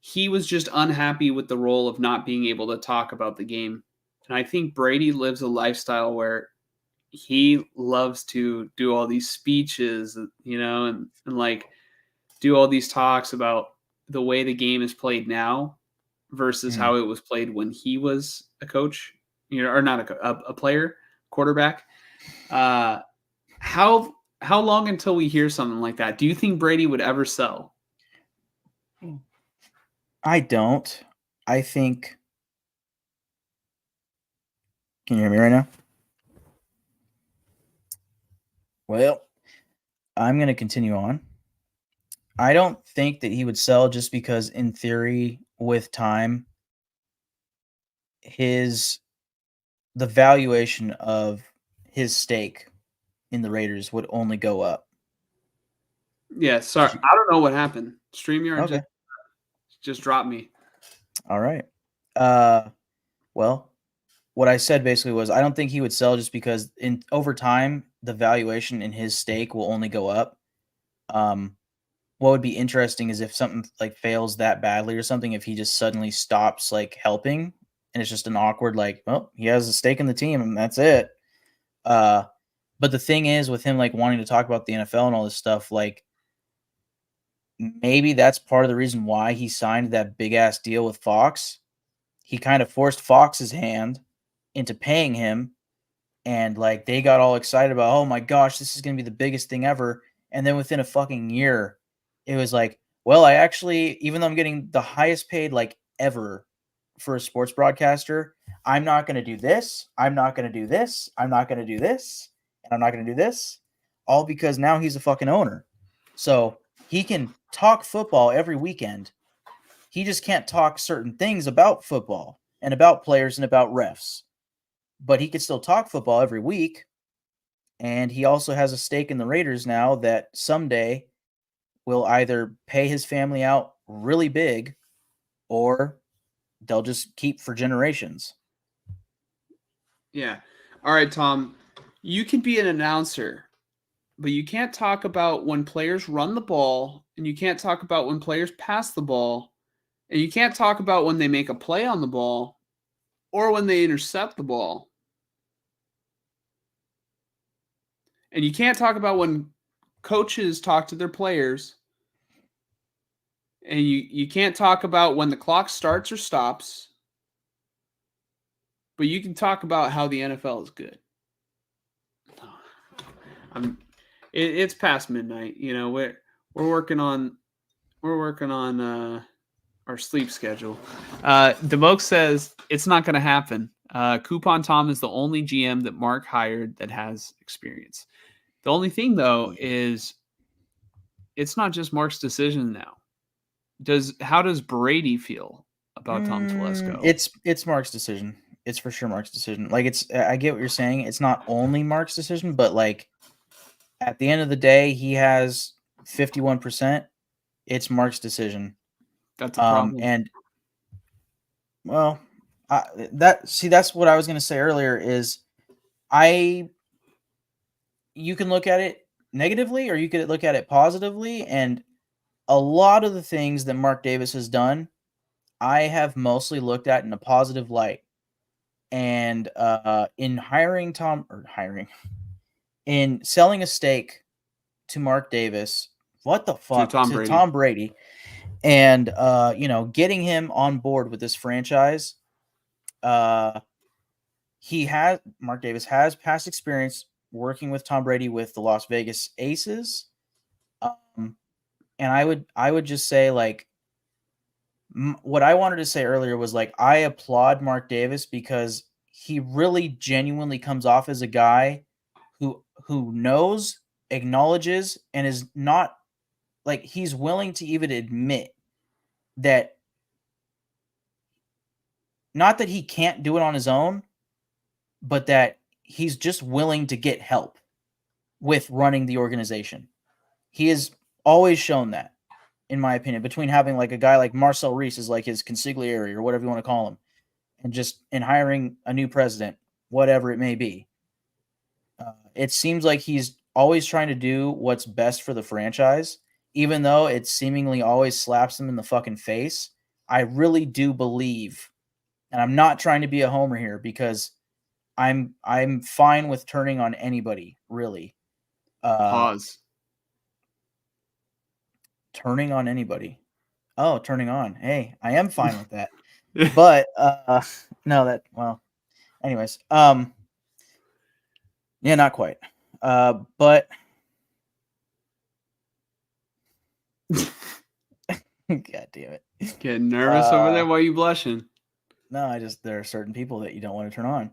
[SPEAKER 1] he was just unhappy with the role of not being able to talk about the game. And I think Brady lives a lifestyle where he loves to do all these speeches, and like do all these talks about the way the game is played now versus how it was played when he was a coach, or not a player, quarterback. How long until we hear something like that? Do you think Brady would ever sell?
[SPEAKER 2] I don't. I think. Can you hear me right now? Well, I'm going to continue on. I don't think that he would sell just because, in theory, with time, the valuation of his stake in the Raiders would only go up.
[SPEAKER 1] Yeah, sorry. I don't know what happened. StreamYard just dropped me.
[SPEAKER 2] All right. Well, what I said basically was I don't think he would sell just because over time the valuation in his stake will only go up. What would be interesting is if something like fails that badly or something, if he just suddenly stops like helping and it's just an awkward like, well, he has a stake in the team and that's it. But the thing is with him like wanting to talk about the NFL and all this stuff, like maybe that's part of the reason why he signed that big ass deal with Fox. He kind of forced Fox's hand into paying him, and like they got all excited about, oh my gosh, this is going to be the biggest thing ever. And then within a fucking year, it was like, well, I actually, even though I'm getting the highest paid like ever for a sports broadcaster, I'm not going to do this. I'm not going to do this. I'm not going to do this. And I'm not going to do this. All because now he's a fucking owner. So he can talk football every weekend. He just can't talk certain things about football and about players and about refs. But he can still talk football every week. And he also has a stake in the Raiders now that someday will either pay his family out really big or they'll just keep for generations.
[SPEAKER 1] Yeah. All right, Tom, you can be an announcer, but you can't talk about when players run the ball, and you can't talk about when players pass the ball, and you can't talk about when they make a play on the ball or when they intercept the ball. And you can't talk about when coaches talk to their players. And you can't talk about when the clock starts or stops. But you can talk about how the NFL is good. It's past midnight. We're working on our sleep schedule. Demoke says it's not going to happen. Coupon Tom is the only GM that Mark hired that has experience. The only thing, though, is it's not just Mark's decision now. How does Brady feel about Tom Telesco?
[SPEAKER 2] It's Mark's decision. It's for sure Mark's decision. Like I get what you're saying. It's not only Mark's decision, but like at the end of the day, he has 51%. It's Mark's decision.
[SPEAKER 1] That's a problem.
[SPEAKER 2] And well, that's what I was going to say earlier is you can look at it negatively or you could look at it positively. And a lot of the things that Mark Davis has done, I have mostly looked at in a positive light. And in in selling a stake to Mark Davis, what the fuck, to Tom Brady, and getting him on board with this franchise, Mark Davis has past experience working with Tom Brady with the Las Vegas Aces, and I would just say like what I wanted to say earlier was like I applaud Mark Davis because he really genuinely comes off as a guy who knows, acknowledges, and is not like he's willing to even admit that not that he can't do it on his own, but that he's just willing to get help with running the organization. He is always shown that, in my opinion, between having like a guy like Marcel Reese is like his consigliere or whatever you want to call him, and hiring a new president, whatever it may be. It seems like he's always trying to do what's best for the franchise, even though it seemingly always slaps him in the fucking face. I really do believe, and I'm not trying to be a homer here because I'm fine with turning on anybody, really.
[SPEAKER 1] Pause.
[SPEAKER 2] Turning on anybody. Oh, turning on. Hey, I am fine with that. But no, that well. Anyways, yeah, not quite. But God damn it.
[SPEAKER 1] Getting nervous over there? Why are you blushing?
[SPEAKER 2] No, there are certain people that you don't want to turn on.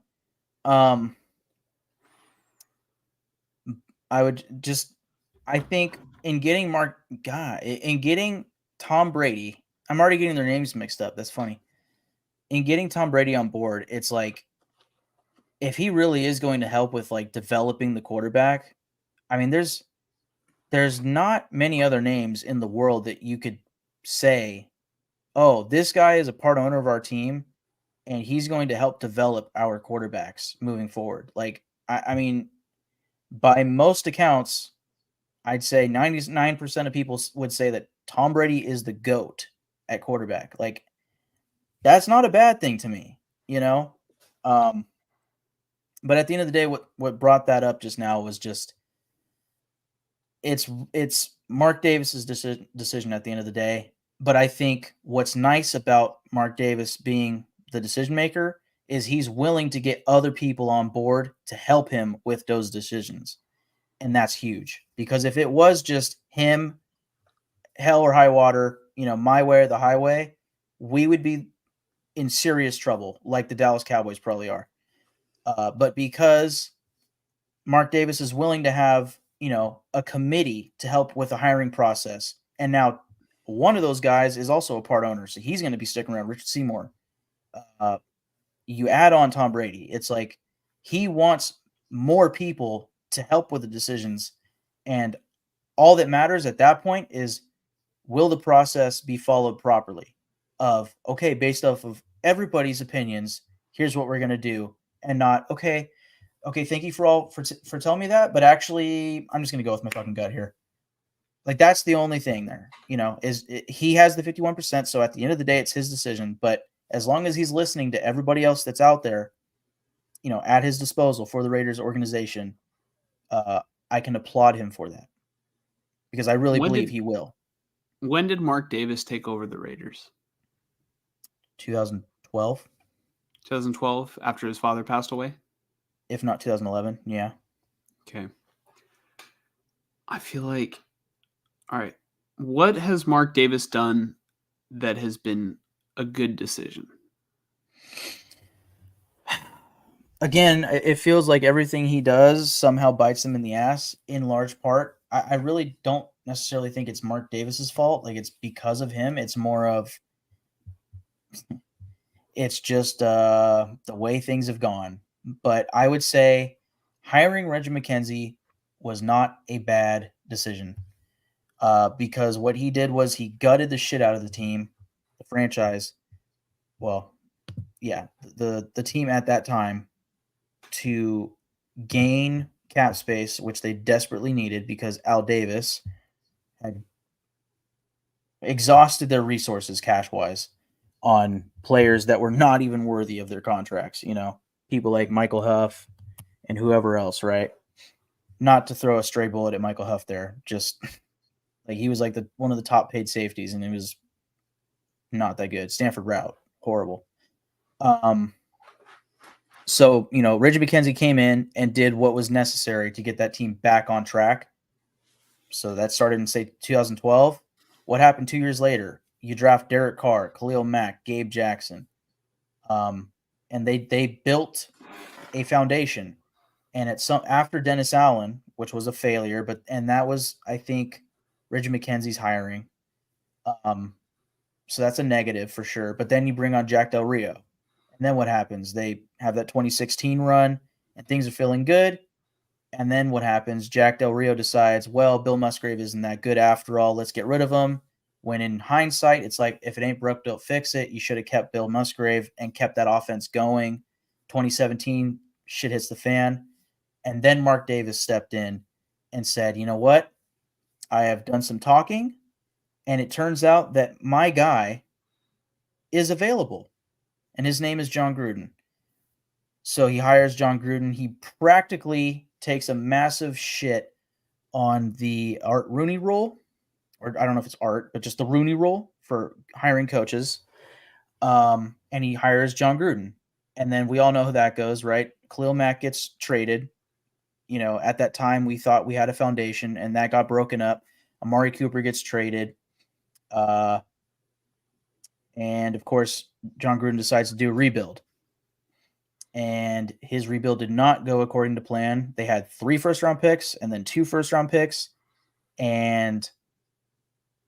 [SPEAKER 2] I think in getting in getting Tom Brady, I'm already getting their names mixed up. That's funny. In getting Tom Brady on board, it's like, if he really is going to help with like developing the quarterback, I mean, there's not many other names in the world that you could say, oh, this guy is a part owner of our team and he's going to help develop our quarterbacks moving forward. Like, I mean, by most accounts, I'd say 99% of people would say that Tom Brady is the GOAT at quarterback. Like, that's not a bad thing to me, you know? But at the end of the day, what brought that up just now was just, it's Mark Davis's decision at the end of the day. But I think what's nice about Mark Davis being the decision maker is he's willing to get other people on board to help him with those decisions. And that's huge, because if it was just him, hell or high water, my way or the highway, we would be in serious trouble, like the Dallas Cowboys probably are. But because Mark Davis is willing to have, a committee to help with the hiring process, and now one of those guys is also a part owner, so he's going to be sticking around, Richard Seymour. You add on Tom Brady, it's like he wants more people to help with the decisions, and all that matters at that point is, will the process be followed properly? Of, okay, based off of everybody's opinions, here's what we're going to do, and not, okay, thank you for telling me that, but actually, I'm just going to go with my fucking gut here. Like, that's the only thing there, he has the 51%, so at the end of the day, it's his decision, but as long as he's listening to everybody else that's out there, at his disposal for the Raiders organization, I can applaud him for that, because I really believe he will.
[SPEAKER 1] When did Mark Davis take over the Raiders?
[SPEAKER 2] 2012.
[SPEAKER 1] 2012, after his father passed away?
[SPEAKER 2] If not 2011, yeah.
[SPEAKER 1] Okay. I feel like, all right, what has Mark Davis done that has been a good decision?
[SPEAKER 2] Again, it feels like everything he does somehow bites him in the ass, in large part. I really don't necessarily think it's Mark Davis's fault. Like, it's because of him. It's more of, it's just the way things have gone. But I would say hiring Reggie McKenzie was not a bad decision, because what he did was he gutted the shit out of the team, the franchise. Well, yeah, the team at that time, to gain cap space, which they desperately needed because Al Davis had exhausted their resources cash-wise on players that were not even worthy of their contracts, people like Michael Huff and whoever else, right? Not to throw a stray bullet at Michael Huff there, just like he was like one of the top paid safeties, and it was not that good. Stanford route, horrible. So, Reggie McKenzie came in and did what was necessary to get that team back on track. So that started in, say, 2012. What happened 2 years later? You draft Derek Carr, Khalil Mack, Gabe Jackson. And they built a foundation. And after Dennis Allen, which was a failure, and that was, I think, Reggie McKenzie's hiring. So that's a negative for sure. But then you bring on Jack Del Rio. And then what happens? They have that 2016 run, and things are feeling good. And then what happens? Jack Del Rio decides, well, Bill Musgrave isn't that good after all. Let's get rid of him. When in hindsight, it's like, if it ain't broke, don't fix it. You should have kept Bill Musgrave and kept that offense going. 2017, shit hits the fan. And then Mark Davis stepped in and said, you know what? I have done some talking, and it turns out that my guy is available, and his name is John Gruden. So he hires John Gruden. He practically takes a massive shit on the Art Rooney rule, or I don't know if it's Art, but just the Rooney rule for hiring coaches. And he hires John Gruden. And then we all know how that goes, right? Khalil Mack gets traded. You know, at that time, we thought we had a foundation, and that got broken up. Amari Cooper gets traded. And, of course, John Gruden decides to do a rebuild. And his rebuild did not go according to plan. They had 3 first-round picks and then 2 first-round picks. And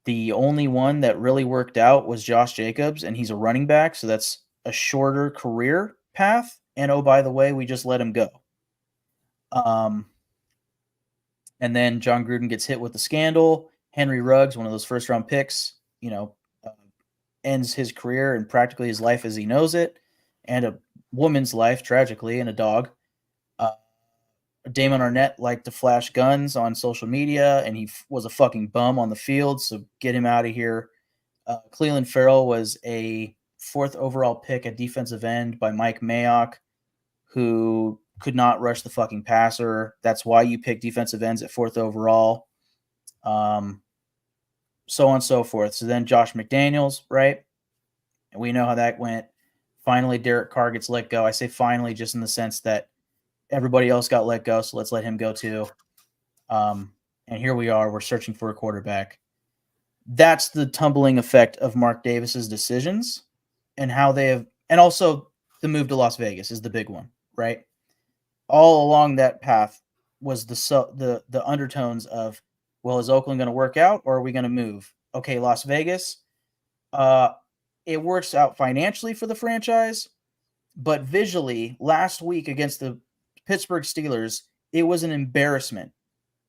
[SPEAKER 2] the only one that really worked out was Josh Jacobs, and he's a running back, so that's a shorter career path. And, oh, by the way, we just let him go. And then John Gruden gets hit with the scandal. Henry Ruggs, one of those first-round picks, ends his career and practically his life as he knows it, and a woman's life, tragically, and a dog. Damon Arnett liked to flash guns on social media, and he was a fucking bum on the field, so get him out of here. Cleveland Farrell was a 4th overall pick at defensive end by Mike Mayock, who could not rush the fucking passer. That's why you pick defensive ends at 4th overall. So on and so forth. So then Josh McDaniels, right? And we know how that went. Finally, Derek Carr gets let go. I say finally just in the sense that everybody else got let go, so let's let him go too. And here we are. We're searching for a quarterback. That's the tumbling effect of Mark Davis's decisions and how they have – and also the move to Las Vegas is the big one, right? All along that path was the undertones of, well, is Oakland going to work out or are we going to move? Okay, Las Vegas, it works out financially for the franchise, but visually, last week against the Pittsburgh Steelers, it was an embarrassment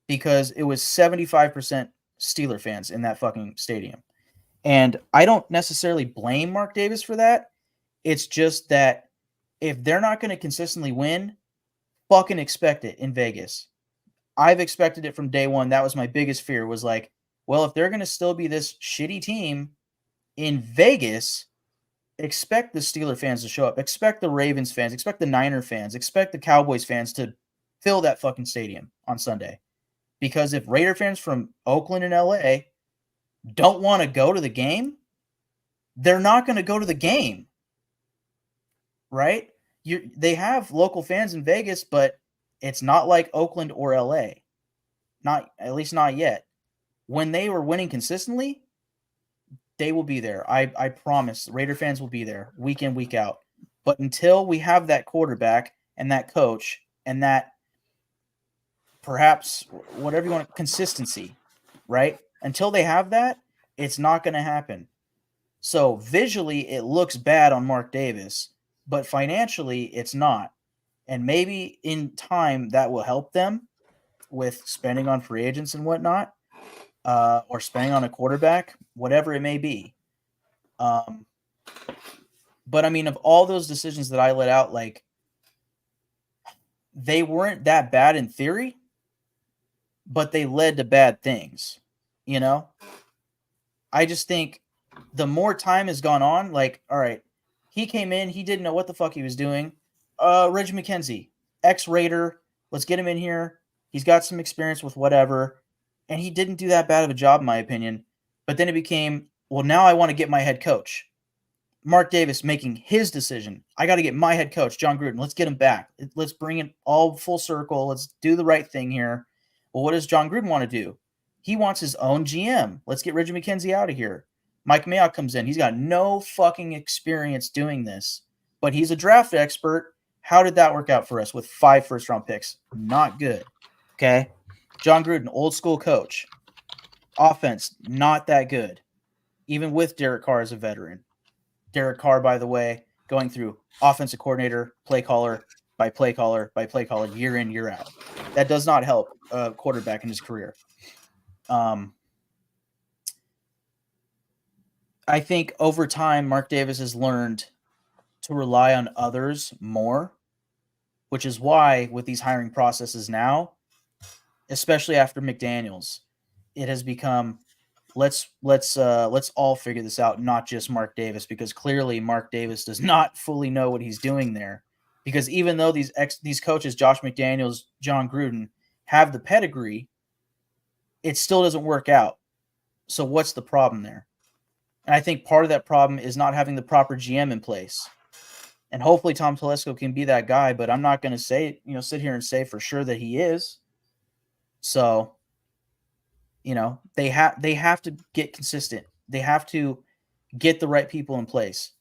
[SPEAKER 2] because it was 75% Steeler fans in that fucking stadium. And I don't necessarily blame Mark Davis for that. It's just that if they're not going to consistently win, fucking expect it in Vegas. I've expected it from day one. That was my biggest fear, was like, well, if they're going to still be this shitty team in Vegas, expect the Steeler fans to show up. Expect the Ravens fans. Expect the Niner fans. Expect the Cowboys fans to fill that fucking stadium on Sunday. Because if Raider fans from Oakland and LA don't want to go to the game, they're not going to go to the game. Right? They have local fans in Vegas, but it's not like Oakland or LA. At least not yet. When they were winning consistently, they will be there. I promise. Raider fans will be there week in, week out. But until we have that quarterback and that coach and that perhaps whatever you want, consistency, right? Until they have that, it's not going to happen. So visually, it looks bad on Mark Davis, but financially, it's not. And maybe in time, that will help them with spending on free agents and whatnot, or spending on a quarterback, whatever it may be. But I mean, of all those decisions that I let out, like, they weren't that bad in theory, but they led to bad things, you know? I just think the more time has gone on, like, all right, he came in, he didn't know what the fuck he was doing. Reggie McKenzie, ex-Raider, let's get him in here. He's got some experience with whatever. And he didn't do that bad of a job, in my opinion. But then it became, well, now I want to get my head coach. Mark Davis making his decision. I got to get my head coach, John Gruden. Let's get him back. Let's bring it all full circle. Let's do the right thing here. Well, what does John Gruden want to do? He wants his own GM. Let's get Reggie McKenzie out of here. Mike Mayock comes in. He's got no fucking experience doing this, but he's a draft expert. How did that work out for us with 5 first-round picks? Not good. Okay? John Gruden, old school coach. Offense, not that good. Even with Derek Carr as a veteran. Derek Carr, by the way, going through offensive coordinator, play caller, by play caller year in, year out. That does not help a quarterback in his career. I think over time, Mark Davis has learned to rely on others more, which is why with these hiring processes now, especially after McDaniels, it has become let's all figure this out, not just Mark Davis, because clearly Mark Davis does not fully know what he's doing there. Because even though these coaches, Josh McDaniels, John Gruden, have the pedigree, it still doesn't work out. So what's the problem there? And I think part of that problem is not having the proper GM in place. And hopefully Tom Telesco can be that guy, but I'm not going to say, sit here and say for sure that he is. So, they have to get consistent. They have to get the right people in place.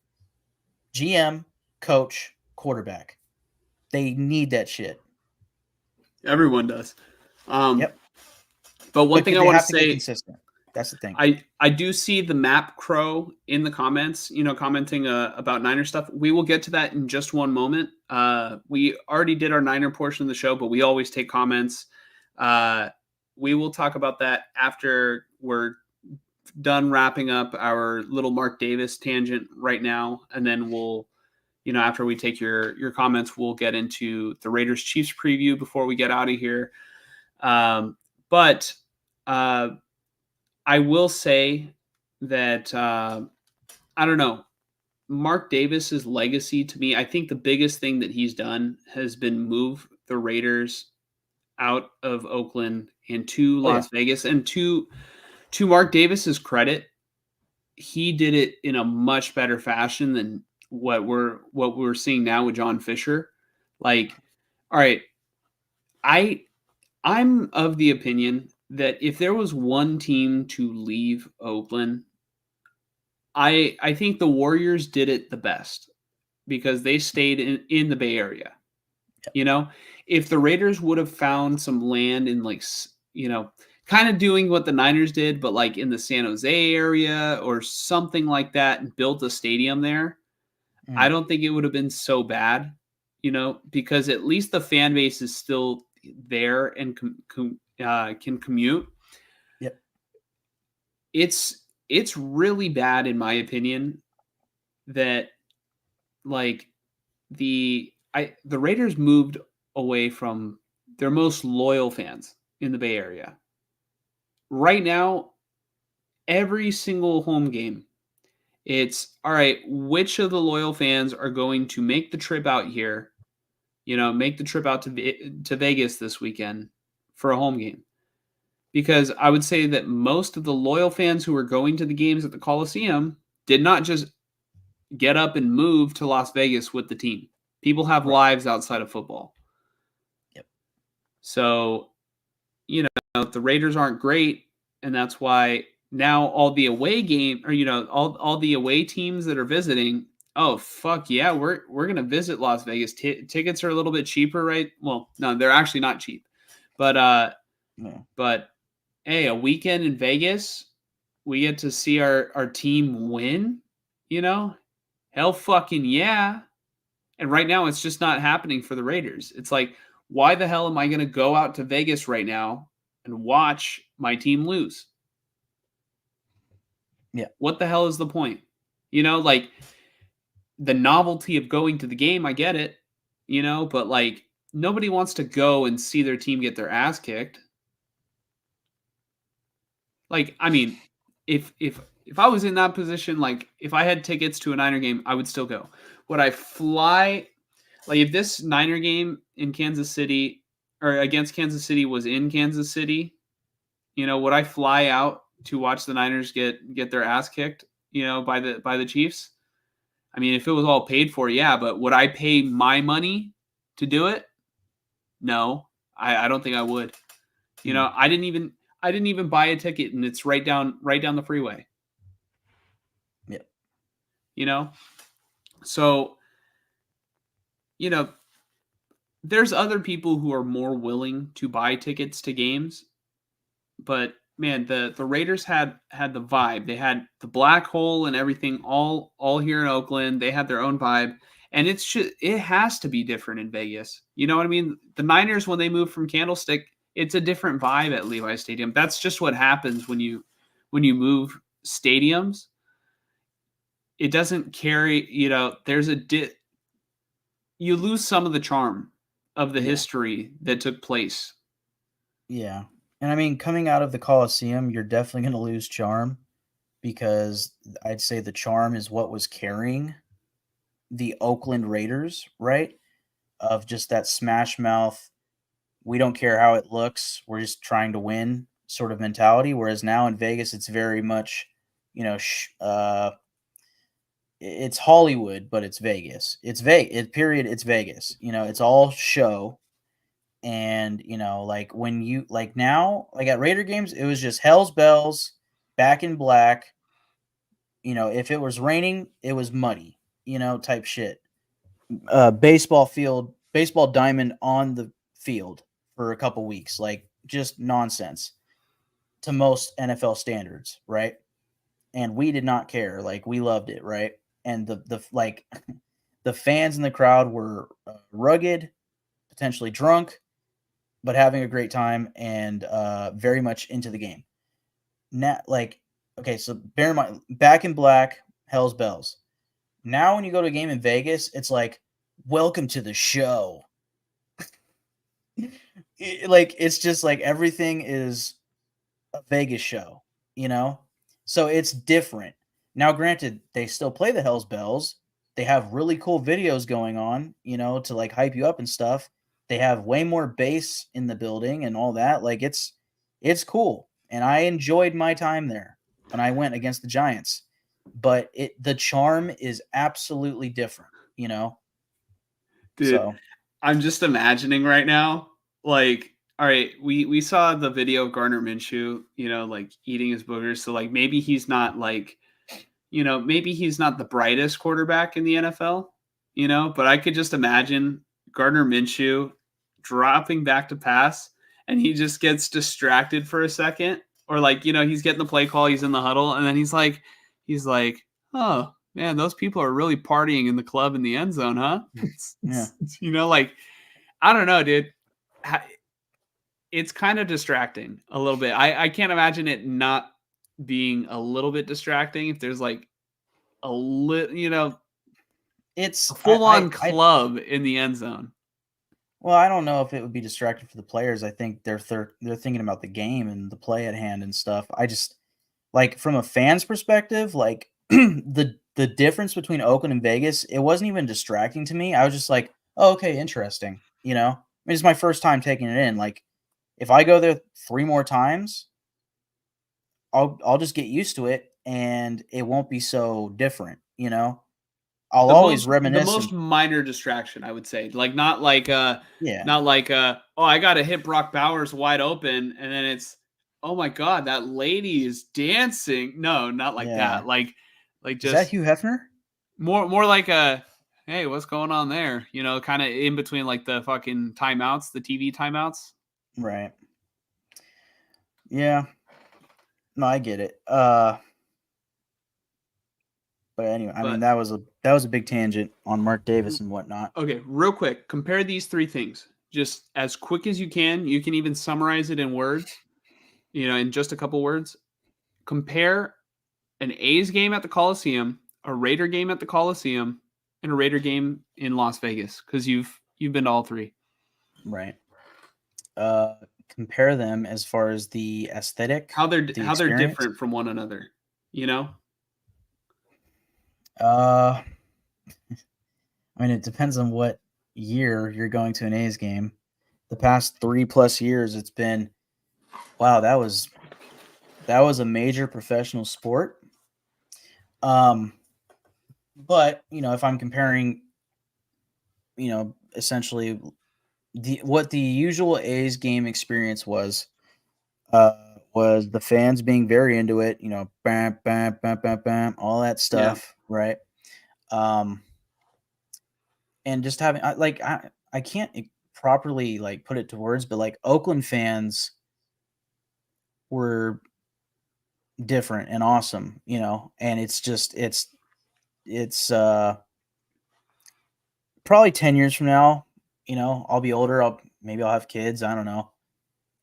[SPEAKER 2] GM, coach, quarterback. They need that shit.
[SPEAKER 1] Everyone does.
[SPEAKER 2] Yep.
[SPEAKER 1] But one thing I want to say,
[SPEAKER 2] consistent. That's the thing.
[SPEAKER 1] I do see the Map Crow in the comments, commenting about Niner stuff. We will get to that in just one moment. We already did our Niner portion of the show, but we always take comments. We will talk about that after we're done wrapping up our little Mark Davis tangent right now. And then we'll, after we take your comments, we'll get into the Raiders Chiefs preview before we get out of here. But I will say that, I don't know, Mark Davis's legacy to me, I think the biggest thing that he's done has been move the Raiders out of Oakland and to Las Vegas. And to Mark Davis's credit, he did it in a much better fashion than what we're seeing now with John Fisher. Like, all right, I'm of the opinion that if there was one team to leave Oakland, I think the Warriors did it the best because they stayed in the Bay Area. If the Raiders would have found some land in kind of doing what the Niners did, but like in the San Jose area or something like that and built a stadium there, I don't think it would have been so bad, because at least the fan base is still there and can commute.
[SPEAKER 2] Yep.
[SPEAKER 1] It's really bad, in my opinion, that the Raiders moved away from their most loyal fans in the Bay Area. Right now, every single home game, it's all right, which of the loyal fans are going to make the trip out here, make the trip out to Vegas this weekend for a home game? Because I would say that most of the loyal fans who were going to the games at the Coliseum did not just get up and move to Las Vegas with the team. People have lives outside of football.
[SPEAKER 2] Yep.
[SPEAKER 1] So, the Raiders aren't great, and that's why now all the away game, or all the away teams that are visiting, oh fuck yeah, we're gonna visit Las Vegas. Tickets are a little bit cheaper, right? Well, no, they're actually not cheap, but but hey, a weekend in Vegas, we get to see our team win. Hell fucking yeah. And right now, it's just not happening for the Raiders. It's like, why the hell am I going to go out to Vegas right now and watch my team lose?
[SPEAKER 2] Yeah.
[SPEAKER 1] What the hell is the point? The novelty of going to the game, I get it, but nobody wants to go and see their team get their ass kicked. I mean, if I was in that position, if I had tickets to a Niner game, I would still go. Would I fly? If this Niner game in Kansas City or against Kansas City was in Kansas City, would I fly out to watch the Niners get their ass kicked, by the Chiefs? I mean, if it was all paid for, yeah, but would I pay my money to do it? No, I don't think I would. I didn't even buy a ticket, and it's right down the freeway.
[SPEAKER 2] Yep.
[SPEAKER 1] So, there's other people who are more willing to buy tickets to games, but man, the Raiders had the vibe. They had the black hole and everything all here in Oakland. They had their own vibe. And it has to be different in Vegas. You know what I mean? The Niners, when they moved from Candlestick, it's a different vibe at Levi Stadium. That's just what happens when you move stadiums. It doesn't carry, there's you lose some of the charm of the
[SPEAKER 2] Yeah.
[SPEAKER 1] history that took place.
[SPEAKER 2] Yeah. And I mean, coming out of the Coliseum, you're definitely going to lose charm because I'd say the charm is what was carrying the Oakland Raiders, right? Of just that smash mouth, we don't care how it looks, we're just trying to win sort of mentality. Whereas now in Vegas, it's very much, it's Hollywood, but it's Vegas. It's Vegas, period. It's Vegas. It's all show. And, like when you like now, like at Raider games, it was just Hell's Bells, back in black. If it was raining, it was muddy, type shit. Baseball diamond on the field for a couple weeks, like just nonsense to most NFL standards, right? And we did not care. Like we loved it, right? And the like the fans in the crowd were rugged, potentially drunk, but having a great time and very much into the game. Now, like, okay, so bear in mind, back in black, Hell's Bells. Now, when you go to a game in Vegas, it's like, welcome to the show. It's just like everything is a Vegas show, So it's different. Now, granted, they still play the Hell's Bells. They have really cool videos going on, to like hype you up and stuff. They have way more bass in the building and all that. Like it's cool. And I enjoyed my time there when I went against the Giants. But the charm is absolutely different,
[SPEAKER 1] Dude,
[SPEAKER 2] So
[SPEAKER 1] I'm just imagining right now, like, all right, we saw the video of Gardner Minshew, like eating his boogers. So like maybe he's not like, maybe he's not the brightest quarterback in the NFL, but I could just imagine Gardner Minshew dropping back to pass and he just gets distracted for a second. Or like, he's getting the play call, he's in the huddle, and then he's like, oh man, those people are really partying in the club in the end zone, huh?
[SPEAKER 2] yeah.
[SPEAKER 1] Like, I don't know, dude. It's kind of distracting a little bit. I can't imagine it not being a little bit distracting if there's like a little,
[SPEAKER 2] It's
[SPEAKER 1] a full-on club in the end zone.
[SPEAKER 2] Well, I don't know if it would be distracting for the players. I think they're thinking about the game and the play at hand and stuff. I just like from a fan's perspective, like the difference between Oakland and Vegas, it wasn't even distracting to me. I was just like, oh, okay, interesting. I mean, it's my first time taking it in. Like, if I go there 3 more times, I'll just get used to it, and it won't be so different. I'll always reminisce.
[SPEAKER 1] The most minor distraction, I would say, like not like
[SPEAKER 2] yeah,
[SPEAKER 1] not like oh, I got to hit Brock Bowers wide open, and then it's, oh my god, that lady is dancing. No, not like that. Like just
[SPEAKER 2] is that Hugh Hefner?
[SPEAKER 1] More like a, hey, what's going on there? Kind of in between like the fucking timeouts, the TV timeouts.
[SPEAKER 2] Right. Yeah. No, I get it. But anyway, I mean that was a big tangent on Mark Davis and whatnot.
[SPEAKER 1] Okay, real quick, compare these 3 things just as quick as you can. You can even summarize it in words, in just a couple words. Compare an A's game at the Coliseum, a Raider game at the Coliseum, and a Raider game in Las Vegas, because you've been to all 3.
[SPEAKER 2] Right. Compare them as far as the aesthetic,
[SPEAKER 1] how they're different from one another.
[SPEAKER 2] I mean, it depends on what year you're going to an A's game. The past 3+ years, it's been, wow, that was a major professional sport. But if I'm comparing, essentially what the usual A's game experience was the fans being very into it, bam, bam, bam, bam, bam, all that stuff, right? And just having I can't properly like put it to words, but like Oakland fans were different and awesome, and it's just it's probably 10 years from now, I'll be older. Maybe I'll have kids. I don't know.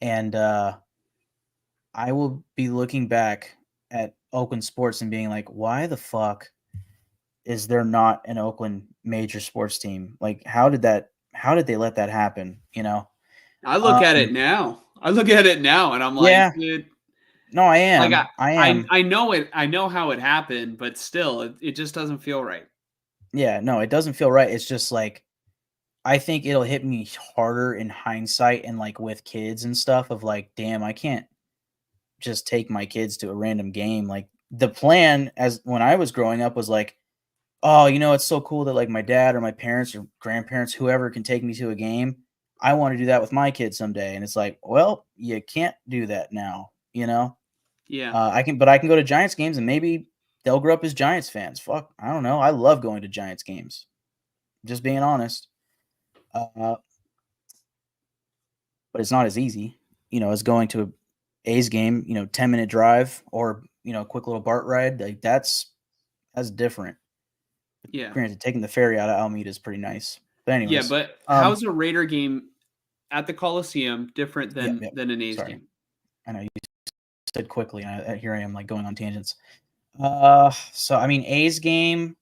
[SPEAKER 2] And I will be looking back at Oakland sports and being like, why the fuck is there not an Oakland major sports team? Like, how did they let that happen?
[SPEAKER 1] I look at
[SPEAKER 2] Um,
[SPEAKER 1] it now. I look at it now, and I'm like,
[SPEAKER 2] yeah,
[SPEAKER 1] dude,
[SPEAKER 2] no, I
[SPEAKER 1] like
[SPEAKER 2] am. I am.
[SPEAKER 1] I know it. I know how it happened, but still, it just doesn't feel right.
[SPEAKER 2] Yeah, no, it doesn't feel right. It's just like, I think it'll hit me harder in hindsight and like with kids and stuff of like, damn, I can't just take my kids to a random game. Like the plan as when I was growing up was like, oh, it's so cool that like my dad or my parents or grandparents, whoever can take me to a game. I want to do that with my kids someday. And it's like, well, you can't do that now.
[SPEAKER 1] Yeah,
[SPEAKER 2] But I can go to Giants games and maybe they'll grow up as Giants fans. Fuck, I don't know. I love going to Giants games. Just being honest. Uh, but it's not as easy, as going to a A's game, 10-minute drive or, a quick little BART ride. Like that's different.
[SPEAKER 1] yeah,
[SPEAKER 2] Granted, taking the ferry out of Alameda is pretty nice. But
[SPEAKER 1] yeah.
[SPEAKER 2] anyways,
[SPEAKER 1] But how's a Raider game at the Coliseum different
[SPEAKER 2] yep, yep.
[SPEAKER 1] than an A's
[SPEAKER 2] Sorry.
[SPEAKER 1] game?
[SPEAKER 2] I know you said quickly, and here I am like going on tangents. So I mean, A's game,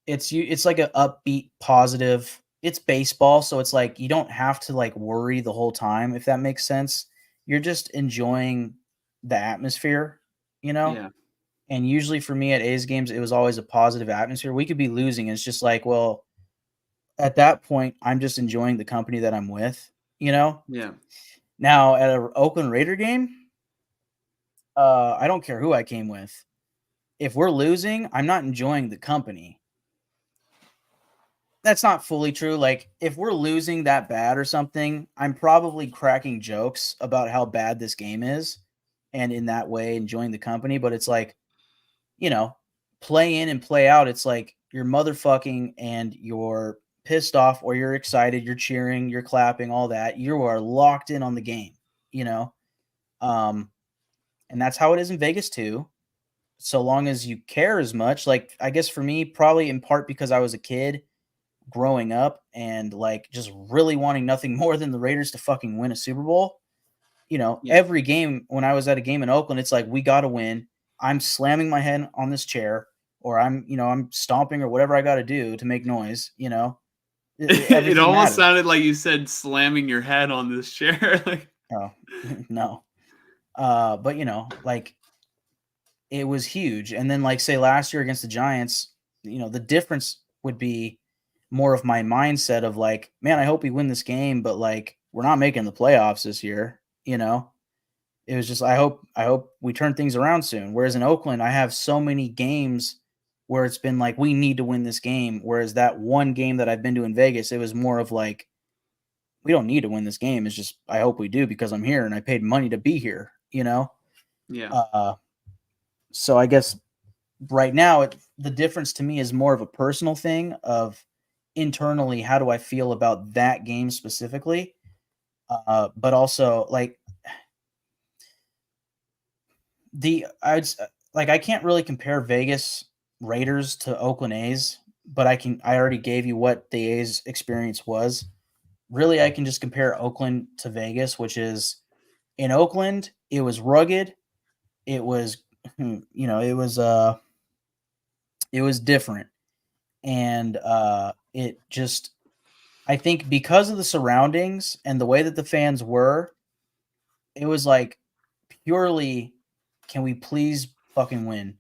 [SPEAKER 2] it's like an upbeat, positive. It's baseball, so it's like you don't have to like worry the whole time, if that makes sense. You're just enjoying the atmosphere, you know?
[SPEAKER 1] Yeah,
[SPEAKER 2] And usually for me at A's games, it was always a positive atmosphere. We could be losing, and it's just like, well, at that point, I'm just enjoying the company that I'm with.
[SPEAKER 1] yeah,
[SPEAKER 2] Now at an Oakland Raider game, I don't care who I came with. If we're losing, I'm not enjoying the company. That's not fully true. Like, if we're losing that bad or something, I'm probably cracking jokes about how bad this game is, and in that way enjoying the company. But it's like, you know, play in and play out. It's like you're motherfucking and you're pissed off or you're excited, you're cheering, you're clapping, all that. You are locked in on the game, you know? Um, and that's how it is in Vegas too. So long as you care as much, like I guess for me, probably in part because I was a kid growing up and like just really wanting nothing more than the Raiders to fucking win a Super Bowl.
[SPEAKER 1] yeah,
[SPEAKER 2] Every game when I was at a game in Oakland, it's like we got to win. I'm slamming my head on this chair or I'm stomping or whatever I got to do to make noise.
[SPEAKER 1] It
[SPEAKER 2] Everything
[SPEAKER 1] almost
[SPEAKER 2] matters.
[SPEAKER 1] sounded like you said slamming your head on this chair. Like,
[SPEAKER 2] Oh, no. But like it was huge. And then like say last year against the Giants, the difference would be more of my mindset of like, man, I hope we win this game, but like we're not making the playoffs this year. It was just I hope we turn things around soon. Whereas in Oakland, I have so many games where it's been like we need to win this game. Whereas that one game that I've been to in Vegas, it was more of like we don't need to win this game. It's just I hope we do because I'm here and I paid money to be here.
[SPEAKER 1] yeah,
[SPEAKER 2] Uh, so I guess right now the difference to me is more of a personal thing of internally how do I feel about that game specifically. But also like I can't really compare Vegas Raiders to Oakland A's, but I already gave you what the A's experience was. Really, I can just compare Oakland to Vegas, which is in Oakland, it was rugged. It was it was different. And it just I think because of the surroundings and the way that the fans were, it was like purely, can we please fucking win?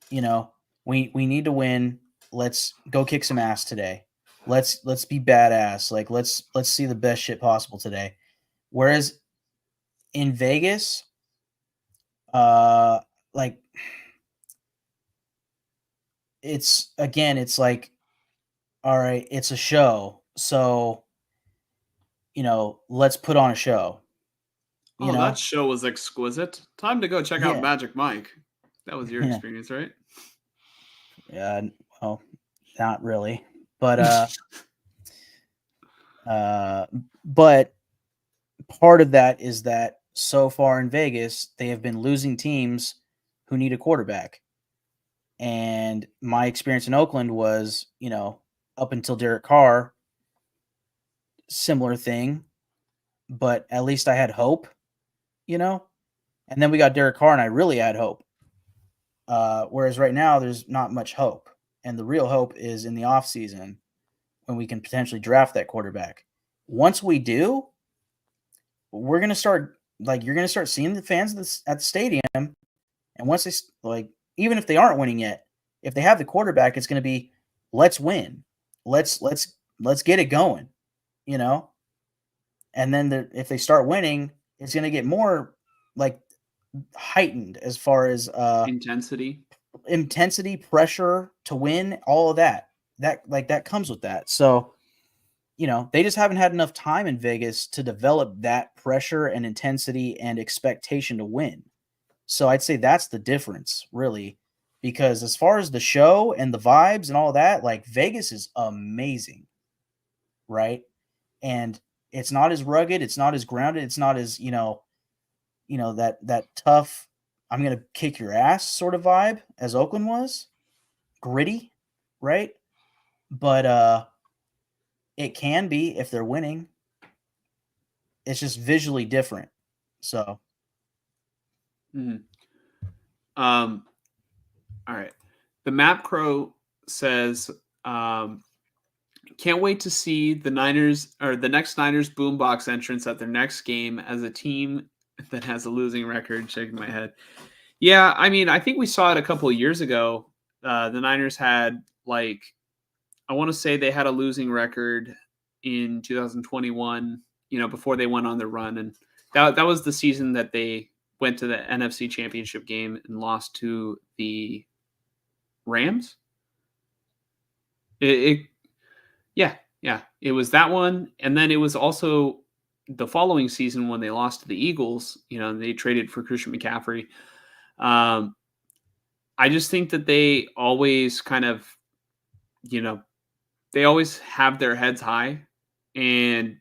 [SPEAKER 2] You know, we need to win. Let's go kick some ass today. Let's be badass. Like let's see the best shit possible today. Whereas in Vegas, uh, like it's like, all right, it's a show, so let's put on a show. You
[SPEAKER 1] oh, that
[SPEAKER 2] know,
[SPEAKER 1] show was exquisite. Time to go check out
[SPEAKER 2] yeah,
[SPEAKER 1] Magic Mike. That was your
[SPEAKER 2] yeah,
[SPEAKER 1] experience, right?
[SPEAKER 2] yeah. Well, not really, but uh, but part of that is that so far in Vegas, they have been losing teams who need a quarterback. And my experience in Oakland was, up until Derek Carr, similar thing, but at least I had hope, and then we got Derek Carr and I really had hope. Whereas right now there's not much hope, and the real hope is in the offseason when we can potentially draft that quarterback. Once we do, we're going to start, you're going to start seeing the fans at the stadium. And once they, even if they aren't winning yet, if they have the quarterback, it's going to be, let's win. Let's get it going, And then if they start winning, it's going to get more heightened as far as intensity, pressure to win, all of that. That comes with that. So, they just haven't had enough time in Vegas to develop that pressure and intensity and expectation to win. So I'd say that's the difference, really, because as far as the show and the vibes and all that, Vegas is amazing, right? And it's not as rugged, it's not as grounded, it's not as, that tough, I'm going to kick your ass sort of vibe as Oakland was. Gritty, right? But it can be if they're winning. It's just visually different. So.
[SPEAKER 1] All right. The Map Crow says, can't wait to see the Niners or the next Niners boombox entrance at their next game as a team that has a losing record. Shaking my head. Yeah, I mean, I think we saw it a couple of years ago. The Niners had I want to say they had a losing record in 2021, before they went on their run. And that was the season that they went to the NFC Championship game and lost to the Rams. It was that one. And then it was also the following season when they lost to the Eagles, they traded for Christian McCaffrey. I just think that they always kind of, they always have their heads high, and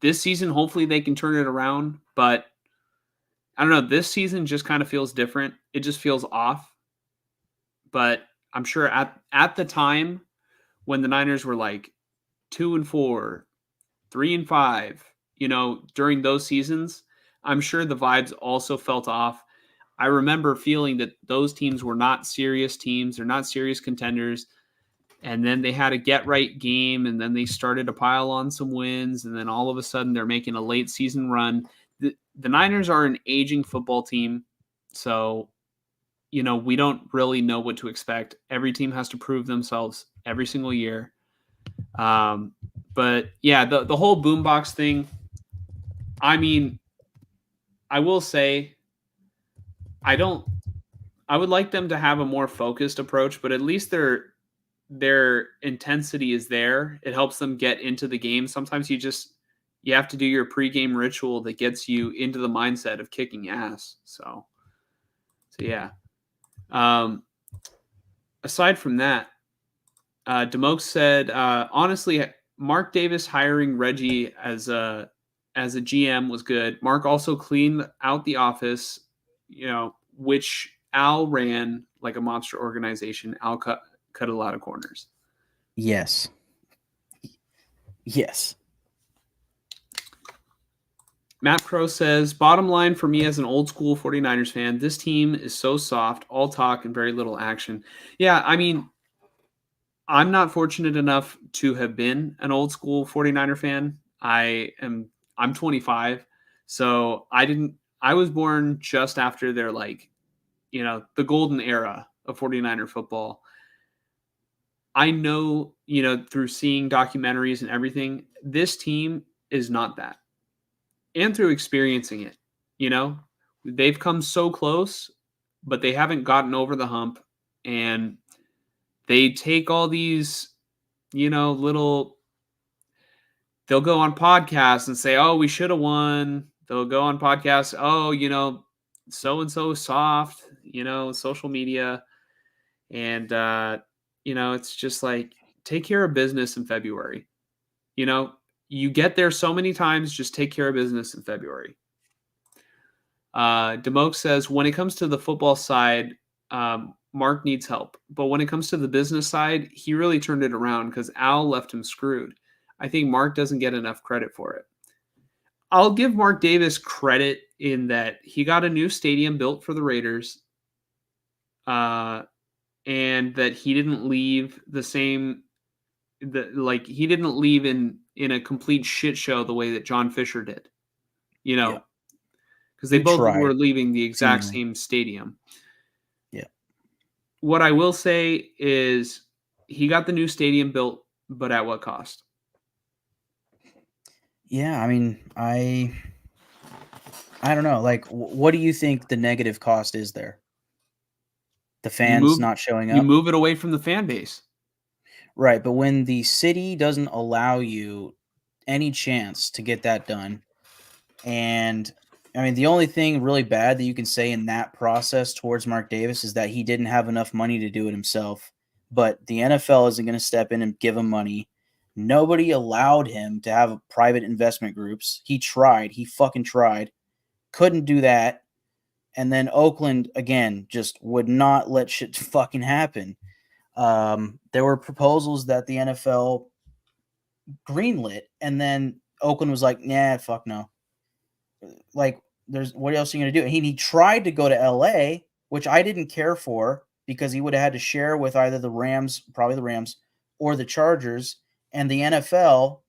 [SPEAKER 1] this season, hopefully they can turn it around. But I don't know, this season just kind of feels different. It just feels off. But I'm sure at the time when the Niners were 2-4, 3-5, during those seasons, I'm sure the vibes also felt off. I remember feeling that those teams were not serious teams. They're not serious contenders. And then they had a get-right game, and then they started to pile on some wins, and then all of a sudden they're making a late-season run. The Niners are an aging football team, so, we don't really know what to expect. Every team has to prove themselves every single year. But, yeah, the whole boombox thing, I mean, I will say I would like them to have a more focused approach, but at least their intensity is there. It helps them get into the game. Sometimes you have to do your pregame ritual that gets you into the mindset of kicking ass. So yeah. Aside from that, Demoke said, honestly, Mark Davis hiring Reggie as a GM was good. Mark also cleaned out the office, which Al ran like a monster organization. Al cut a lot of corners.
[SPEAKER 2] Yes.
[SPEAKER 1] Matt Crow says, bottom line for me as an old school 49ers fan, this team is so soft, all talk and very little action. Yeah, I mean, I'm not fortunate enough to have been an old school 49er fan. I'm 25, so I was born just after their the golden era of 49er football. I know, through seeing documentaries and everything, this team is not that. And through experiencing it, they've come so close, but they haven't gotten over the hump. And they take all these, they'll go on podcasts and say, oh, we should have won. They'll go on podcasts, oh, so-and-so soft, social media. And, it's just take care of business in February. You get there so many times, just take care of business in February. Demoke says, when it comes to the football side, Mark needs help. But when it comes to the business side, he really turned it around because Al left him screwed. I think Mark doesn't get enough credit for it. I'll give Mark Davis credit in that he got a new stadium built for the Raiders, and that he didn't leave the same. He didn't leave in a complete shit show the way that John Fisher did.
[SPEAKER 2] Yeah.
[SPEAKER 1] Because they
[SPEAKER 2] He
[SPEAKER 1] both
[SPEAKER 2] tried,
[SPEAKER 1] were leaving the exact
[SPEAKER 2] seemingly.
[SPEAKER 1] same stadium.
[SPEAKER 2] Yeah.
[SPEAKER 1] What I will say is he got the new stadium built, but at what cost?
[SPEAKER 2] Yeah, I mean, I don't know. Like, what do you think the negative cost is there? The
[SPEAKER 1] You
[SPEAKER 2] fans
[SPEAKER 1] move
[SPEAKER 2] not showing
[SPEAKER 1] you
[SPEAKER 2] up?
[SPEAKER 1] move it away from the fan base.
[SPEAKER 2] Right, but when the city doesn't allow you any chance to get that done, and I mean, the only thing really bad that you can say in that process towards Mark Davis is that he didn't have enough money to do it himself. But the NFL isn't going to step in and give him money. Nobody allowed him to have private investment groups. He tried. He fucking tried. Couldn't do that. And then Oakland, again, just would not let shit fucking happen. There were proposals that the NFL greenlit, and then Oakland was like, "Nah, fuck no." Like, there's what else are you gonna do? And he tried to go to LA, which I didn't care for because he would have had to share with either the Rams, probably the Rams, or the Chargers, and the NFL,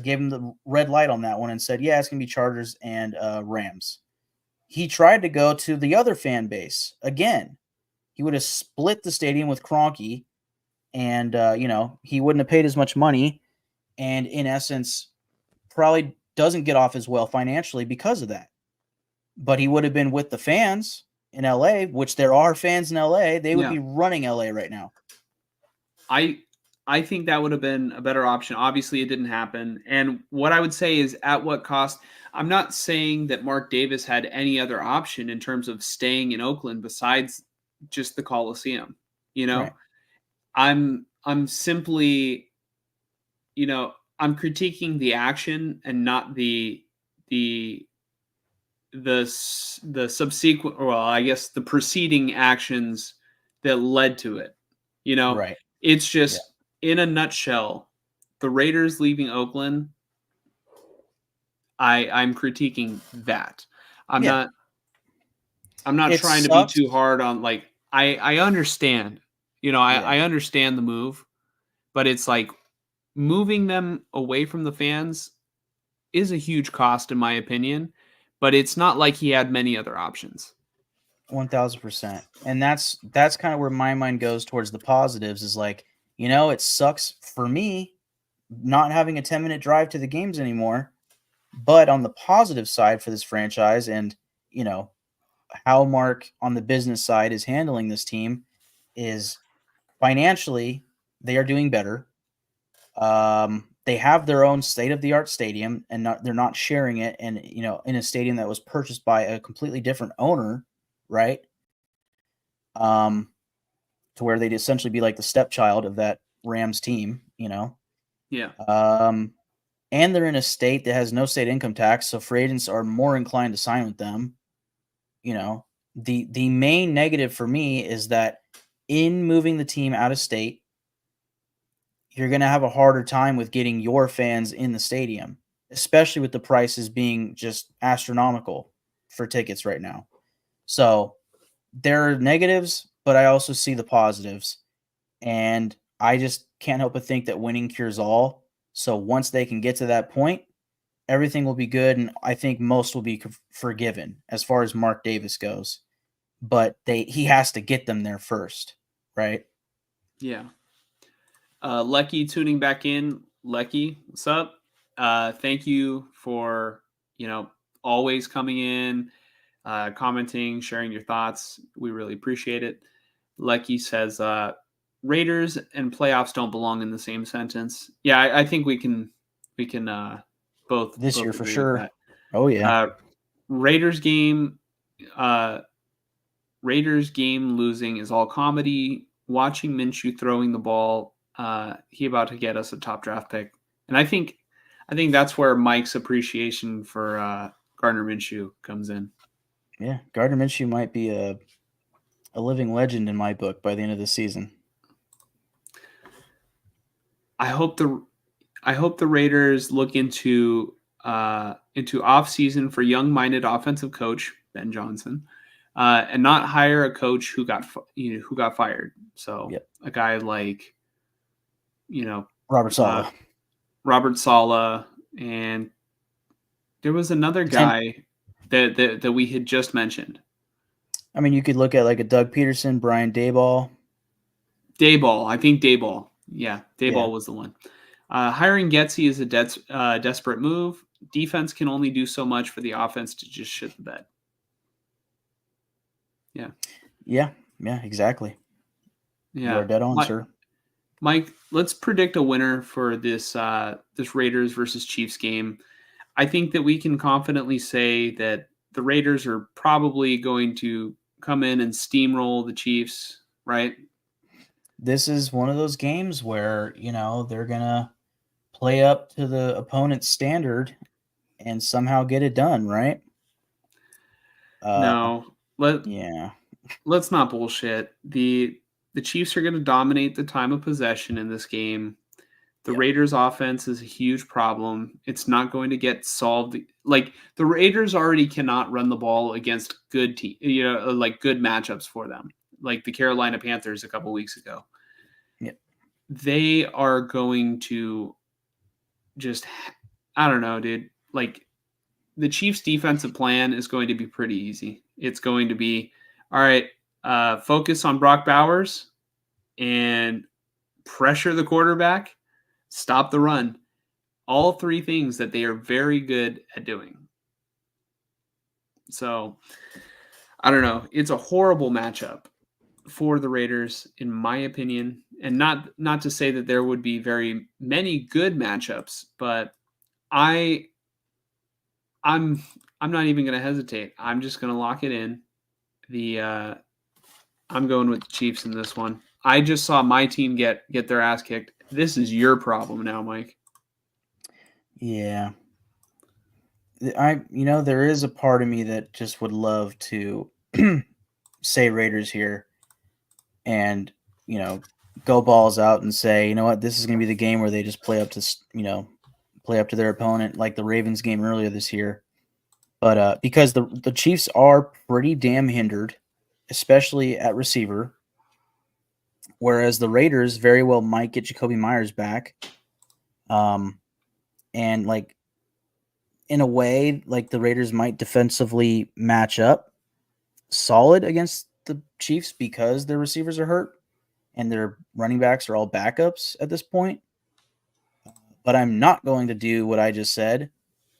[SPEAKER 2] gave him the red light on that one and said, "Yeah, it's gonna be Chargers and Rams." He tried to go to the other fan base again. He would have split the stadium with Kroenke, and he wouldn't have paid as much money, and in essence, probably doesn't get off as well financially because of that. But he would have been with the fans in LA, which there are fans in LA. They would be running LA right now.
[SPEAKER 1] I think that would have been a better option. Obviously, it didn't happen. And what I would say is, at what cost? I'm not saying that Mark Davis had any other option in terms of staying in Oakland besides just the Coliseum.
[SPEAKER 2] Right.
[SPEAKER 1] I'm simply, I'm critiquing the action and not the subsequent, well, I guess the preceding actions that led to it.
[SPEAKER 2] Right.
[SPEAKER 1] It's just, in a nutshell, the Raiders leaving Oakland, I'm critiquing that. I'm not
[SPEAKER 2] It
[SPEAKER 1] trying to be
[SPEAKER 2] sucks.
[SPEAKER 1] too hard on, like, I understand. I understand the move, but it's like moving them away from the fans is a huge cost in my opinion, but it's not like he had many other options.
[SPEAKER 2] 1000%. And that's kind of where my mind goes towards the positives is like, it sucks for me not having a 10-minute drive to the games anymore. But on the positive side for this franchise and, how Mark on the business side is handling this team is financially they are doing better. They have their own state-of-the-art stadium and they're not sharing it and, in a stadium that was purchased by a completely different owner, right? To where they'd essentially be like the stepchild of that Rams team,
[SPEAKER 1] Yeah.
[SPEAKER 2] And they're in a state that has no state income tax, so free agents are more inclined to sign with them. The main negative for me is that in moving the team out of state, you're going to have a harder time with getting your fans in the stadium, especially with the prices being just astronomical for tickets right now. So there are negatives, but I also see the positives. And I just can't help but think that winning cures all. So once they can get to that point, everything will be good. And I think most will be forgiven as far as Mark Davis goes. But he has to get them there first, right?
[SPEAKER 1] Yeah. Lecky tuning back in. Lecky, what's up? Thank you for, always coming in, commenting, sharing your thoughts. We really appreciate it. Lecky says, Raiders and playoffs don't belong in the same sentence. Yeah, I think we can both
[SPEAKER 2] this
[SPEAKER 1] both
[SPEAKER 2] year for
[SPEAKER 1] agree with
[SPEAKER 2] sure.
[SPEAKER 1] that.
[SPEAKER 2] Oh yeah.
[SPEAKER 1] Raiders game losing is all comedy. Watching Minshew throwing the ball, he about to get us a top draft pick. And I think that's where Mike's appreciation for Gardner Minshew comes in.
[SPEAKER 2] Yeah, Gardner Minshew might be a a living legend in my book by the end of the season.
[SPEAKER 1] I hope the Raiders look into off season for young-minded offensive coach Ben Johnson, and not hire a coach who got fired. So
[SPEAKER 2] Yep.
[SPEAKER 1] a guy like
[SPEAKER 2] Robert Saleh.
[SPEAKER 1] Robert Saleh, and there was another guy that we had just mentioned.
[SPEAKER 2] I mean, you could look at like a Doug Peterson, Brian Daboll.
[SPEAKER 1] I think Daboll. Yeah, Daboll was the one. Hiring Getsy is a desperate move. Defense can only do so much for the offense to just shit the bed. Yeah.
[SPEAKER 2] Yeah, exactly.
[SPEAKER 1] Yeah.
[SPEAKER 2] You are dead on, sir.
[SPEAKER 1] Mike, let's predict a winner for this Raiders versus Chiefs game. I think that we can confidently say that the Raiders are probably going to come in and steamroll the Chiefs, right?
[SPEAKER 2] This is one of those games where, they're going to play up to the opponent's standard and somehow get it done, right?
[SPEAKER 1] Let's not bullshit. The Chiefs are going to dominate the time of possession in this game. The Raiders' offense is a huge problem. It's not going to get solved. Like, the Raiders already cannot run the ball against good good matchups for them, like the Carolina Panthers a couple weeks ago.
[SPEAKER 2] Yeah.
[SPEAKER 1] They are going to just, I don't know, dude. Like, the Chiefs' defensive plan is going to be pretty easy. It's going to be, all right, focus on Brock Bowers and pressure the quarterback, stop the run. All three things that they are very good at doing. So, I don't know. It's a horrible matchup for the Raiders, in my opinion. And not to say that there would be very many good matchups, but I'm not even going to hesitate. I'm just going to lock it in. I'm going with the Chiefs in this one. I just saw my team get their ass kicked. This is your problem now, Mike.
[SPEAKER 2] Yeah. There is a part of me that just would love to say Raiders here and, go balls out and say, you know what, this is going to be the game where they just play up to their opponent, like the Ravens game earlier this year. But because the Chiefs are pretty damn hindered, especially at receiver, whereas the Raiders very well might get Jacoby Myers back. And like, in a way, like the Raiders might defensively match up solid against the Chiefs because their receivers are hurt and their running backs are all backups at this point. But I'm not going to do what I just said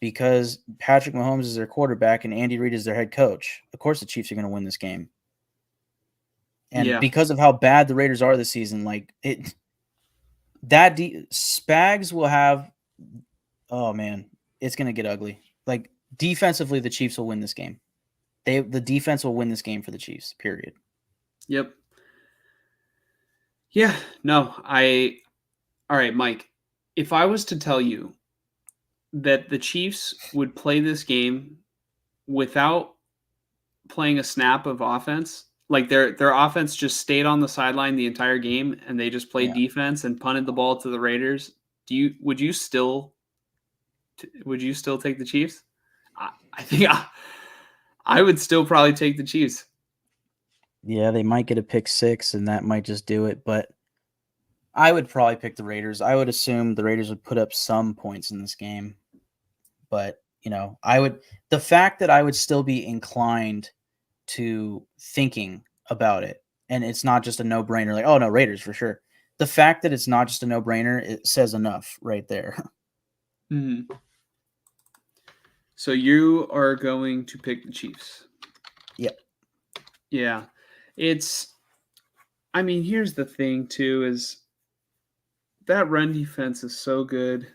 [SPEAKER 2] because Patrick Mahomes is their quarterback and Andy Reid is their head coach. Of course, the Chiefs are going to win this game. And because of how bad the Raiders are this season, like Spags will have, oh man, it's going to get ugly. Like, defensively, the Chiefs will win this game. The defense will win this game for the Chiefs, period.
[SPEAKER 1] Yep. Yeah, no, all right, Mike, if I was to tell you that the Chiefs would play this game without playing a snap of offense, like their offense just stayed on the sideline the entire game and they just played defense and punted the ball to the Raiders, would you still take the Chiefs? I think I would still probably take the Chiefs.
[SPEAKER 2] Yeah, they might get a pick six, and that might just do it. But I would probably pick the Raiders. I would assume the Raiders would put up some points in this game. But, the fact that I would still be inclined to thinking about it, and it's not just a no-brainer, like, oh, no, Raiders for sure. The fact that it's not just a no-brainer, it says enough right there.
[SPEAKER 1] Mm-hmm. So you are going to pick the Chiefs.
[SPEAKER 2] Yep.
[SPEAKER 1] Yeah. Here's the thing too, is that run defense is so good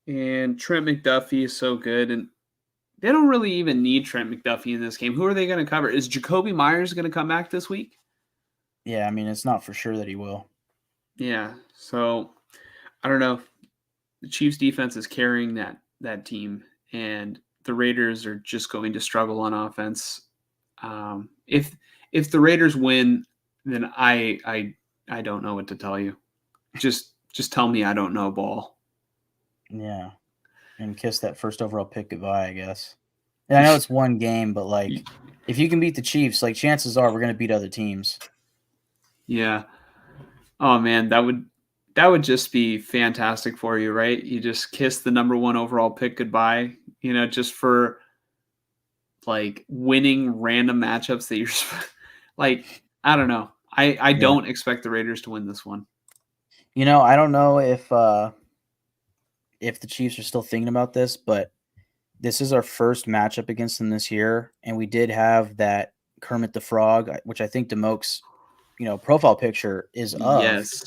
[SPEAKER 1] and Trent McDuffie is so good, and they don't really even need Trent McDuffie in this game. Who are they going to cover? Is Jacoby Myers going to come back this week?
[SPEAKER 2] Yeah, it's not for sure that he will.
[SPEAKER 1] Yeah. So I don't know. The Chiefs defense is carrying that team, and the Raiders are just going to struggle on offense. If if the Raiders win, then I don't know what to tell you. Just tell me I don't know ball.
[SPEAKER 2] Yeah. And kiss that first overall pick goodbye, I guess. And I know it's one game, but like if you can beat the Chiefs, like chances are we're gonna beat other teams.
[SPEAKER 1] Yeah. Oh man, that would just be fantastic for you, right? You just kiss the number 1 overall pick goodbye, just for like winning random matchups that you're like, I don't know. I
[SPEAKER 2] Yeah.
[SPEAKER 1] don't expect the Raiders to win this one.
[SPEAKER 2] I don't know if the Chiefs are still thinking about this, but this is our first matchup against them this year, and we did have that Kermit the Frog, which I think Demoke's, profile picture is of.
[SPEAKER 1] Yes.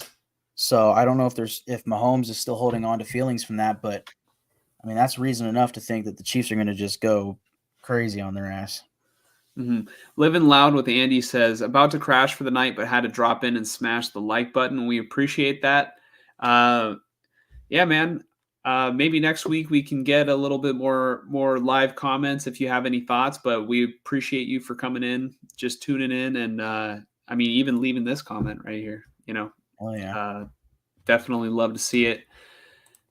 [SPEAKER 2] So I don't know if Mahomes is still holding on to feelings from that, but I mean that's reason enough to think that the Chiefs are going to just go crazy on their ass.
[SPEAKER 1] Mm-hmm. Living Loud with Andy says, about to crash for the night, but had to drop in and smash the like button. We appreciate that. Yeah, man. Maybe next week we can get a little bit more live comments if you have any thoughts, but we appreciate you for coming in, just tuning in, and I mean, even leaving this comment right here.
[SPEAKER 2] Oh yeah.
[SPEAKER 1] Definitely love to see it.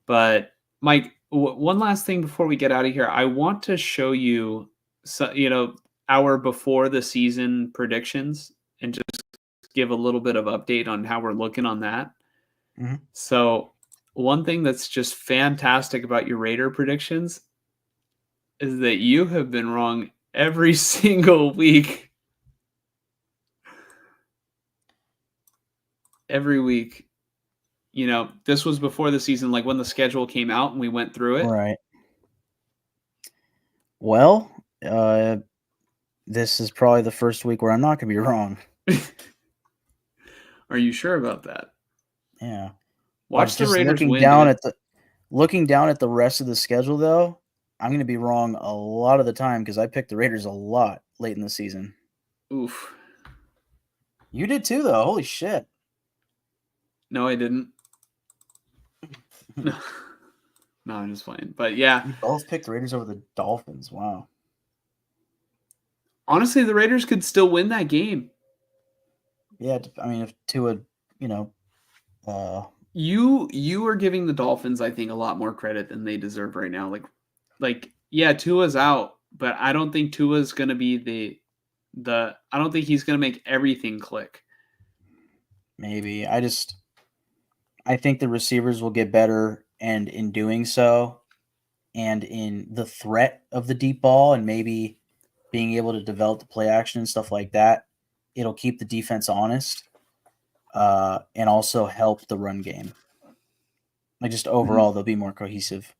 [SPEAKER 1] But Mike, one last thing before we get out of here, I want to show you, our before the season predictions and just give a little bit of update on how we're looking on that.
[SPEAKER 2] Mm-hmm.
[SPEAKER 1] So one thing that's just fantastic about your Raider predictions is that you have been wrong every single week. Every week. This was before the season, like when the schedule came out and we went through it.
[SPEAKER 2] Right. Well, this is probably the first week where I'm not going to be wrong.
[SPEAKER 1] Are you sure about that?
[SPEAKER 2] Yeah.
[SPEAKER 1] Watch the Raiders
[SPEAKER 2] looking
[SPEAKER 1] win.
[SPEAKER 2] Down at the rest of the schedule, though, I'm going to be wrong a lot of the time because I picked the Raiders a lot late in the season.
[SPEAKER 1] Oof.
[SPEAKER 2] You did too, though. Holy shit.
[SPEAKER 1] No, I didn't. No, I'm just playing. But yeah.
[SPEAKER 2] You both picked the Raiders over the Dolphins. Wow.
[SPEAKER 1] Honestly, the Raiders could still win that game.
[SPEAKER 2] Yeah, I mean, if Tua,
[SPEAKER 1] you are giving the Dolphins, I think, a lot more credit than they deserve right now. Like yeah, Tua's out, but I don't think Tua's going to be I don't think he's going to make everything click.
[SPEAKER 2] Maybe. I think the receivers will get better, and in doing so, and in the threat of the deep ball and maybe being able to develop the play action and stuff like that, it'll keep the defense honest and also help the run game. Like just overall, they'll be more cohesive.